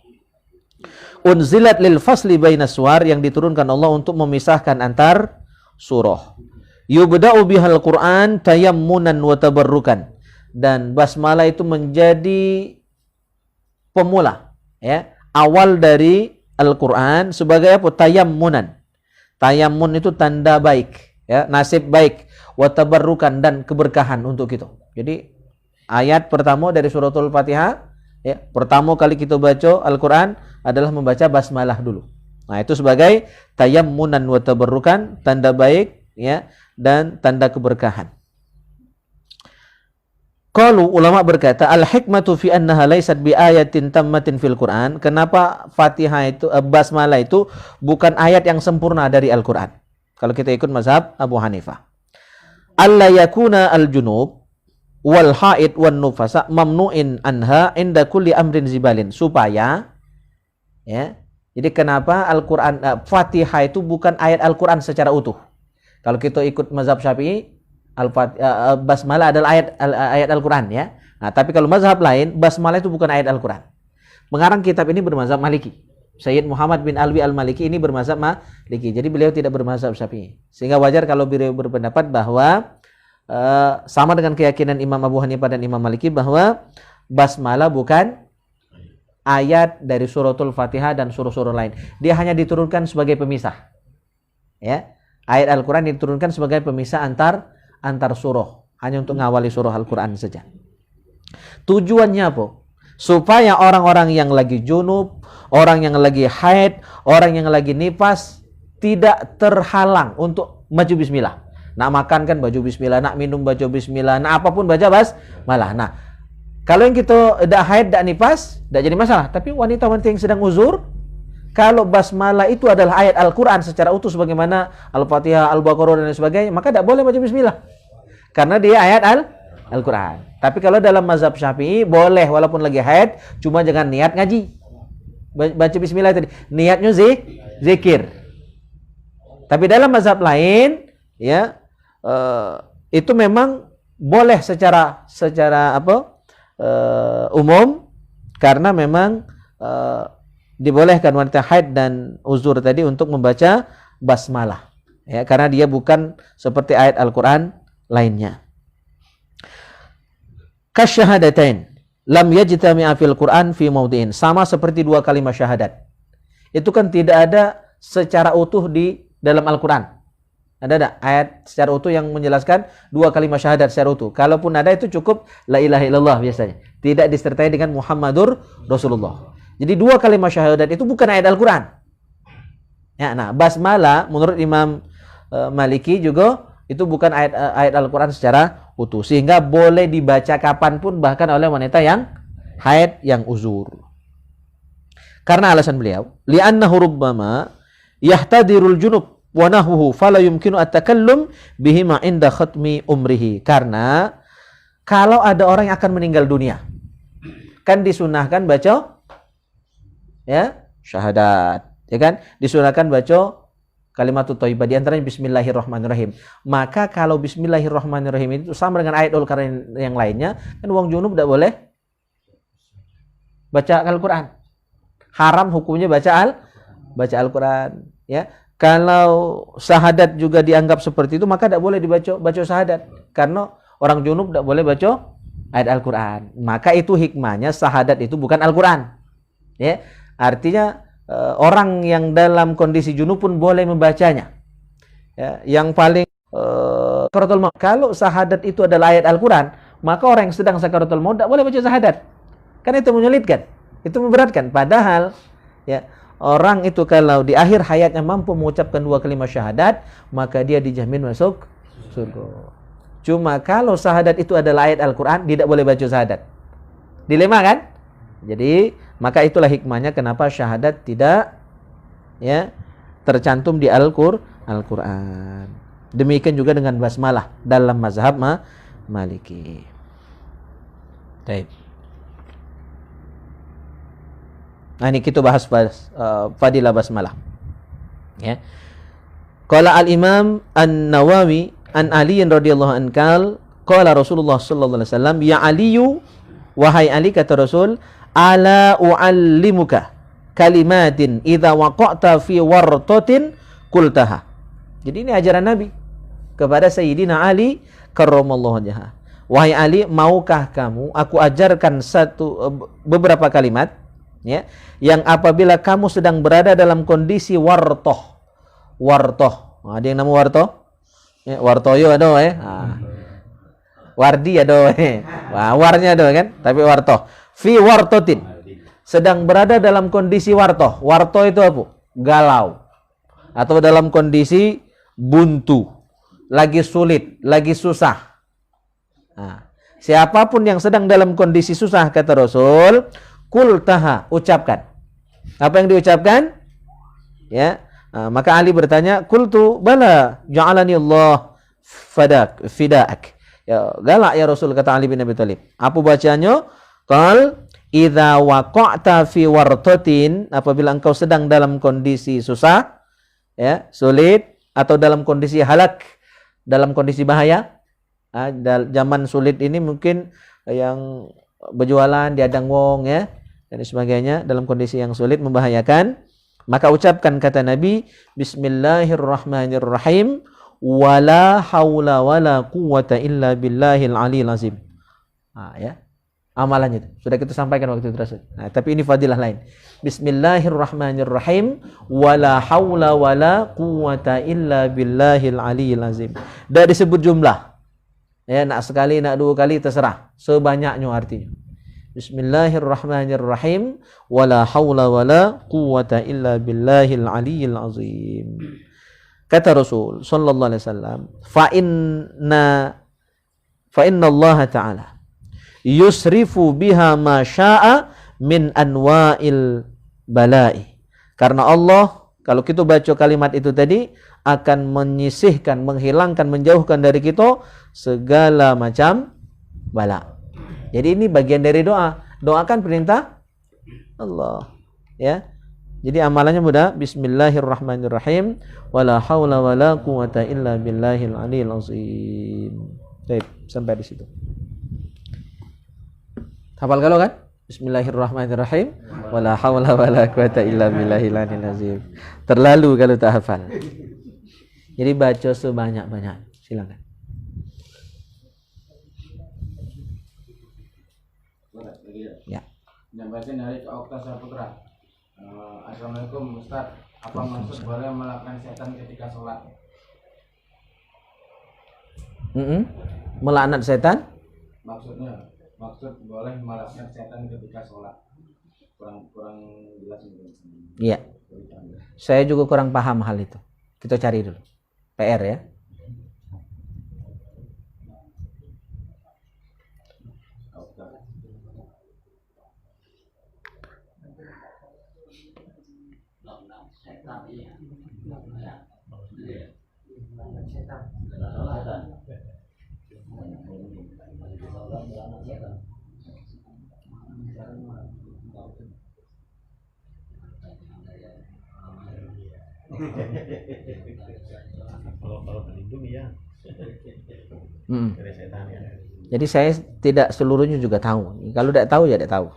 Unzilat lil fasli bainas suwar, yang diturunkan Allah untuk memisahkan antar surah. Yubda'u bihal Qur'an tayammunan wa tabarrukan, dan basmalah itu menjadi pemula, ya, awal dari Al-Quran sebagai apa? Tayammunan. Tayammun itu tanda baik, ya, nasib baik, wa tabarrukan, dan keberkahan untuk kita. Jadi ayat pertama dari suratul Fatihah, ya, pertama kali kita baca Al-Quran adalah membaca basmalah dulu. Nah, itu sebagai tayammunan wa tabarrukan, tanda baik, ya, dan tanda keberkahan. Qalu, ulama berkata, al-hikmatu fi annaha laysat bi ayatin tammatin fil Quran. Kenapa Fatihah itu basmalah itu bukan ayat yang sempurna dari Al-Quran? Kalau kita ikut mazhab Abu Hanifah. Alla yakuna al-junub wal haid wan nufasa mamnu'in anha inda kulli amrin zibalin. Supaya, ya, jadi kenapa Al-Quran Fatihah itu bukan ayat Al-Quran secara utuh? Kalau kita ikut mazhab Syafi'i, basmalah adalah ayat Al-Quran, ya. Nah, tapi kalau mazhab lain, basmalah itu bukan ayat Al-Quran. Pengarang kitab ini bermazhab Maliki. Sayyid Muhammad bin Alwi al-Maliki ini bermazhab Maliki. Jadi beliau tidak bermazhab Syafi'i. Sehingga wajar kalau beliau berpendapat bahwa sama dengan keyakinan Imam Abu Hanifah dan Imam Maliki bahwa basmalah bukan ayat dari suratul Fatihah dan surah-surah lain. Dia hanya diturunkan sebagai pemisah. Ya. Ayat Al-Quran diturunkan sebagai pemisah antar surah, hanya untuk ngawali surah Al-Quran saja. Tujuannya apa? Supaya orang-orang yang lagi junub, orang yang lagi haid, orang yang lagi nifas tidak terhalang untuk maju bismillah. Nak makan kan baju bismillah, nak minum baju bismillah, nak apapun baca basmalah. Nah, kalau yang kita dah haid, dah nifas, dah jadi masalah. Tapi wanita-wanita yang sedang uzur, kalau basmalah itu adalah ayat Al-Quran secara utuh sebagaimana Al-Fatihah, Al-Baqarah dan sebagainya, maka tidak boleh baca bismillah. Karena dia ayat Al-Quran. Tapi kalau dalam mazhab Syafi'i boleh walaupun lagi haid, cuma jangan niat ngaji. Baca bismillah tadi, niatnya zikir. Tapi dalam mazhab lain, ya, itu memang boleh secara umum, karena memang dibolehkan wanita haid dan uzur tadi untuk membaca basmalah, ya, karena dia bukan seperti ayat Al-Quran lainnya. Kasyahadatain lam yajtami'a fil Quran fi mawdi'in. Sama seperti dua kalimat syahadat. Itu kan tidak ada secara utuh di dalam Al-Quran. Ada ayat secara utuh yang menjelaskan dua kalimat syahadat secara utuh. Kalaupun ada, itu cukup la ilaha illallah biasanya. Tidak disertai dengan Muhammadur Rasulullah. Jadi dua kalimat syahadat itu bukan ayat Al-Quran. Ya, nah, basmalah menurut Imam Maliki juga itu bukan ayat Al-Quran secara utuh. Sehingga boleh dibaca kapanpun, bahkan oleh wanita yang haid, yang uzur. Karena alasan beliau, li'annahu rubbama yahtadirul junub wa nahwuhu fala yumkinu at-takallum bihima inda khatmi umrihi. Karena kalau ada orang yang akan meninggal dunia, kan disunahkan baca, ya, syahadat, ya kan, disunahkan baca kalimatut thayyibah, di antaranya bismillahirrahmanirrahim. Maka kalau bismillahirrahmanirrahim itu sama dengan ayat Al-Quran yang lainnya, kan wong junub tidak boleh baca Al-Quran. Haram hukumnya baca Al-Quran, ya. Kalau syahadat juga dianggap seperti itu, maka tidak boleh baca syahadat, karena orang junub tidak boleh baca ayat Al-Quran. Maka itu hikmahnya syahadat itu bukan Al-Quran, ya. Artinya orang yang dalam kondisi junub pun boleh membacanya. Ya, yang paling sakaratul maut, kalau syahadat itu adalah ayat Al-Quran, maka orang yang sedang sakaratul maut tidak boleh baca syahadat. Kan itu menyulitkan, itu memberatkan. Padahal, ya, orang itu kalau di akhir hayatnya mampu mengucapkan dua kalimat syahadat, maka dia dijamin masuk surga. Cuma kalau syahadat itu adalah ayat Al-Quran, dia tidak boleh baca syahadat. Dilema kan? Jadi maka itulah hikmahnya kenapa syahadat tidak, ya, tercantum di Al-Quran. Demikian juga dengan basmalah dalam mazhab Maliki. Baik. Nah, ini kita bahas fadilah basmalah. Ya. Qala al-Imam An-Nawawi an Ali radhiyallahu anhu, qala Rasulullah sallallahu alaihi wasallam, ya Aliyu, wahai Ali, kata Rasul, ala u'allimuka kalimatin idza waqa'ta fi wartatin qultaha. Jadi ini ajaran Nabi kepada Sayyidina Ali karramallahu wajhahu. Wahai Ali, maukah kamu aku ajarkan beberapa kalimat, ya, yang apabila kamu sedang berada dalam kondisi wartoh. Ada yang nama wartoh? Ya, wartoyo ada ya. Wardi ada warnya ada kan, tapi wartoh. Fi wartotin. Sedang berada dalam kondisi wartoh. Wartoh itu apa? Galau. Atau dalam kondisi buntu. Lagi sulit, lagi susah. Siapapun yang sedang dalam kondisi susah, kata Rasul, kultaha, ucapkan. Apa yang diucapkan? Ya, maka Ali bertanya, kultu bala, ja'alani Allah fidak. Ya, galak ya Rasul, kata Ali bin Abi Thalib. Apa bacanya? Qal, idza waqa'ta fi wartatin, apabila engkau sedang dalam kondisi susah, ya, sulit, atau dalam kondisi halak, dalam kondisi bahaya. Zaman sulit ini mungkin yang berjualan diadang wong ya dan sebagainya, dalam kondisi yang sulit membahayakan, maka ucapkan kata Nabi, Bismillahirrahmanirrahim, wala haula wala quwwata illa billahil aliyil azim. Ya, amalannya itu sudah kita sampaikan waktu itu Rasul. Tapi ini fadilah lain. Bismillahirrahmanirrahim, wala haula wala quwwata illa billahil aliyil azim. Dah disebut jumlah. Ya, nak sekali, nak dua kali, terserah. Sebanyaknya artinya. Bismillahirrahmanirrahim. Wala hawla wala quwwata illa billahil aliyil azim. Kata Rasul sallallahu alaihi wasallam, fa inna Allah ta'ala yusrifu biha ma sya'a min anwa'il bala'i. Karena Allah, kalau kita baca kalimat itu tadi, akan menyisihkan, menghilangkan, menjauhkan dari kita segala macam bala. Jadi ini bagian dari doa. Doakan perintah Allah. Ya. Jadi amalannya mudah. Bismillahirrahmanirrahim. Wala haula wala quwwata illa billahil aliyil azim. Baik, sampai di situ. Hafal kalau kan? Bismillahirrahmanirrahim. Wala haula wala quwwata illa billahil aliyil azim. Terlalu kalau tak hafal. Jadi baca sebanyak-banyak. Silakan. Ya. Jambatan dari Kak Okta Saputra. Assalamualaikum Ustaz. Apa maksud boleh melakukan setan ketika sholat? Melaknat setan? Maksud boleh melakukan setan ketika sholat. Kurang jelas mungkin. Iya. Saya juga kurang paham hal itu. Kita cari dulu. PR ya. Kalau berlindung ya. Dari setan ya. Jadi saya tidak seluruhnya juga tahu. Kalau tidak tahu ya tidak tahu.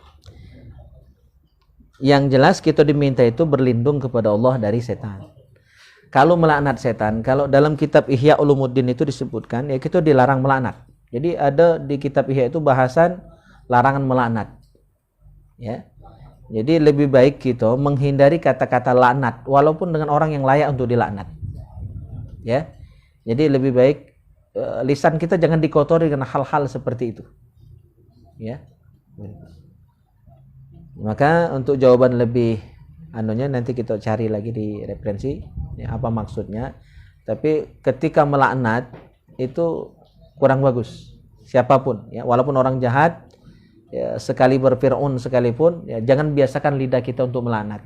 Yang jelas kita diminta itu berlindung kepada Allah dari setan. Kalau melaknat setan, kalau dalam kitab Ihya Ulumuddin itu disebutkan, ya kita dilarang melaknat. Jadi ada di kitab Ihya itu bahasan larangan melaknat. Ya. Jadi lebih baik kita menghindari kata-kata laknat walaupun dengan orang yang layak untuk dilaknat. Ya. Jadi lebih baik lisan kita jangan dikotori dengan hal-hal seperti itu. Ya. Maka untuk jawaban lebih nanti kita cari lagi di referensi ya, apa maksudnya. Tapi ketika melaknat itu kurang bagus. Siapapun ya, walaupun orang jahat ya, sekali Fir'aun sekalipun ya, jangan biasakan lidah kita untuk melaknat.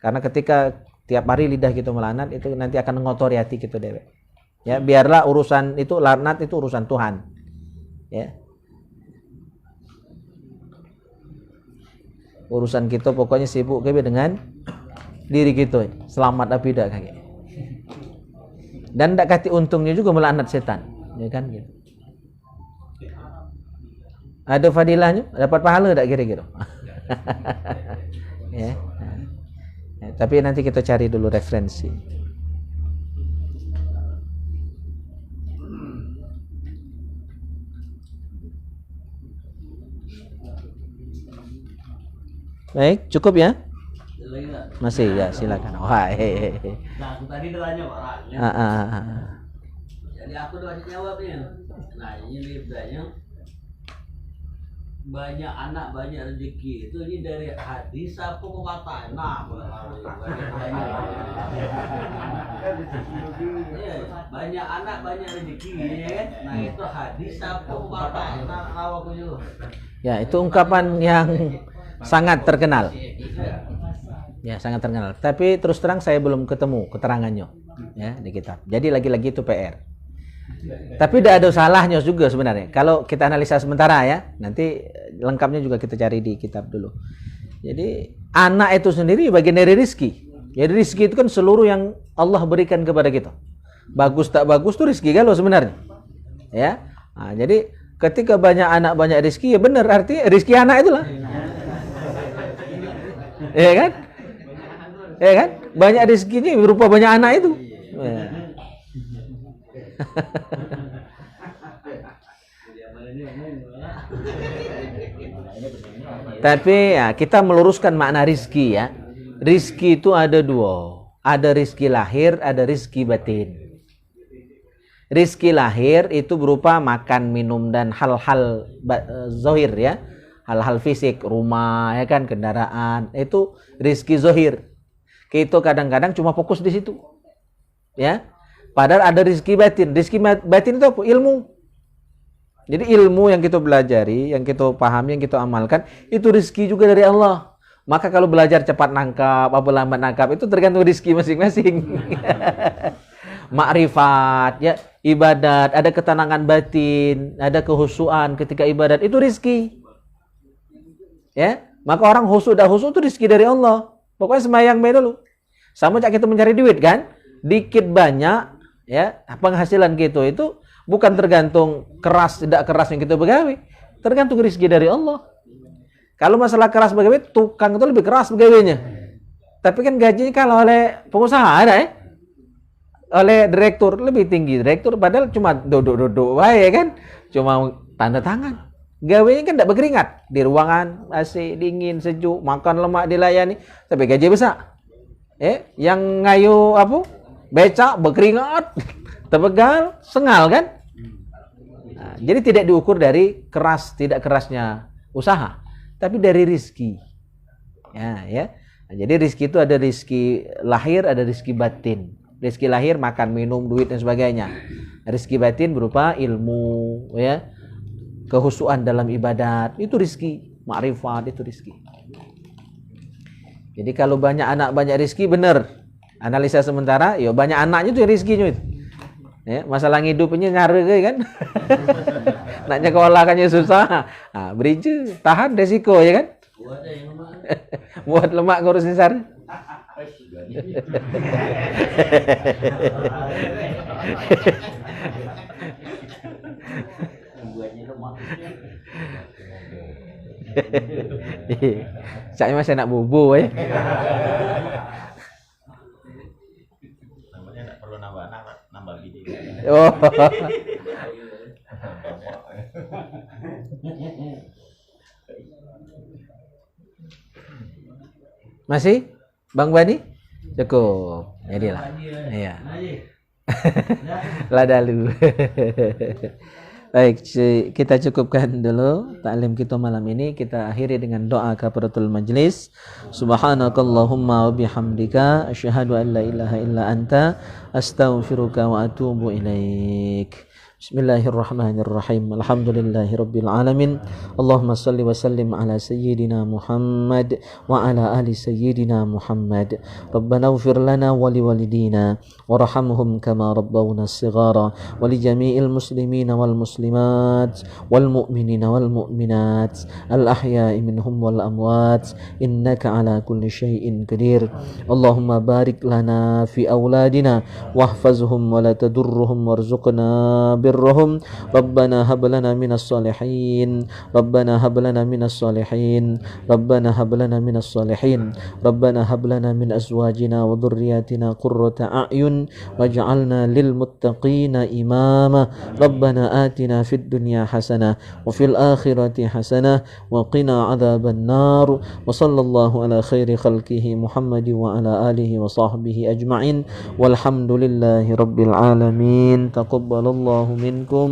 Karena ketika tiap hari lidah kita melaknat itu nanti akan mengotori hati kita dewek. Ya, biarlah urusan itu laknat itu urusan Tuhan. Ya. Urusan kita pokoknya sibuk dengan diri kita. Selamat apa tidak kayak. Dan tidak kati untungnya juga melaknat setan, ya kan gitu. Ada fadilahnya, dapat pahala tak kira-kira? Ya. Ya, tapi nanti kita cari dulu referensi. Baik, cukup ya? Lagi nggak? Masih ya, silakan. Wah, hehehe. Nah, aku tadi tanya orangnya. Jadi aku udah kasih jawabnya. Nah, ini banyak anak banyak rezeki itu ini dari hadis apa kok katain? Nah, banyak anak banyak rezeki ya. Nah, itu hadis apa kok katain? Nah, aku juga. Ya, itu ungkapan yang sangat terkenal. Ya, sangat terkenal. Tapi terus terang saya belum ketemu keterangannya ya di kitab. Jadi lagi-lagi itu PR. Tapi tidak ada salahnya juga sebenarnya. Kalau kita analisa sementara ya, nanti lengkapnya juga kita cari di kitab dulu. Jadi anak itu sendiri bagian dari rizki. Jadi rizki itu kan seluruh yang Allah berikan kepada kita. Bagus tak bagus itu rizki kalau sebenarnya. Ya. Nah, jadi ketika banyak anak banyak rizki ya benar artinya rizki anak itulah. Ya kan? Ya kan? Banyak rezekinya berupa banyak anak itu. Ya. Tapi ya kita meluruskan makna rizki ya. Rizki itu ada dua. Ada rizki lahir, ada rizki batin. Rizki lahir itu berupa makan, minum dan hal-hal zahir ya. Hal-hal fisik, rumah ya kan, kendaraan. Itu rizki zahir. Kita kadang-kadang cuma fokus di situ. Ya. Padahal ada rizki batin. Rizki batin itu apa? Ilmu. Jadi ilmu yang kita belajari, yang kita pahami, yang kita amalkan, itu rizki juga dari Allah. Maka kalau belajar cepat nangkap, apa lambat nangkap, itu tergantung rizki masing-masing. Makrifat, ya, ibadat, ada ketenangan batin, ada kehusuan ketika ibadat, itu rizki. Ya, maka orang husu dah husu itu rizki dari Allah. Pokoknya semayang dulu. Sama cak kita mencari duit kan, dikit banyak, ya, penghasilan kita itu bukan tergantung keras tidak keras yang kita begawe, tergantung rizki dari Allah. Kalau masalah keras begawe, tukang itu lebih keras begawenya. Tapi kan gajinya kalau oleh pengusaha ada ya, oleh direktur lebih tinggi direktur, padahal cuma duduk-duduk ya kan, cuma tanda tangan. Gawenya kan tidak berkeringat di ruangan AC dingin sejuk, makan lemak dilayani, tapi gaji besar. Yang ngayu apa? Becak berkeringat, terbegal, sengal kan? Nah, jadi tidak diukur dari keras tidak kerasnya usaha, tapi dari rizki. Ya, ya. Nah, jadi rizki itu ada rizki lahir, ada rizki batin. Rizki lahir makan, minum, duit dan sebagainya. Rizki batin berupa ilmu, ya, kehusuan dalam ibadat, itu rizki. Makrifat itu rizki. Jadi kalau banyak anak banyak rizki, benar. Analisa sementara, ya banyak anaknya itu rizkinya itu. Ya, masalah ngidupnya nyari kan. Nak nyekolah kan susah. Nah, beri je, tahan resiko ya kan. Buat lemak ngurusin sar. Saya masih nak bubu ya. Namanya enggak perlu nambah anak, nambah gini. Oh. Masih? Bang Bani? Cukup. Jadilah. Iya. Lah dulu. Baik, kita cukupkan dulu taklim kita malam ini. Kita akhiri dengan doa kafaratul majlis. Subhanakallahumma wa bihamdika asyhadu an la ilaha illa anta astaghfiruka wa atubu ilaik. Bismillahirrahmanirrahim. Alhamdulillahi rabbil alamin. Allahumma salli wa sallim ala sayyidina Muhammad wa ala ali sayyidina Muhammad. Rabbana ighfir lana wa liwalidina warhamhum kama rabbawna shighara wa li jami'il muslimina wal muslimat wal mu'minina wal mu'minat al ahya'i minhum wal amwat innaka ala kulli syai'in qadir. Allahumma barik lana fi auladina wahfazhum wa la tadurruhum warzuqna وبرهم ربنا هب لنا من الصالحين ربنا هب لنا من الصالحين ربنا هب لنا من الصالحين ربنا هب لنا من أزواجنا وذرياتنا قرة أعين واجعلنا للمتقين إماما ربنا آتنا في الدنيا حسنة وفي الآخرة حسنة وقنا عذاب النار وصلى الله على خير خلقه محمد وعلى آله وصحبه أجمعين والحمد لله رب العالمين تقبل الله منكم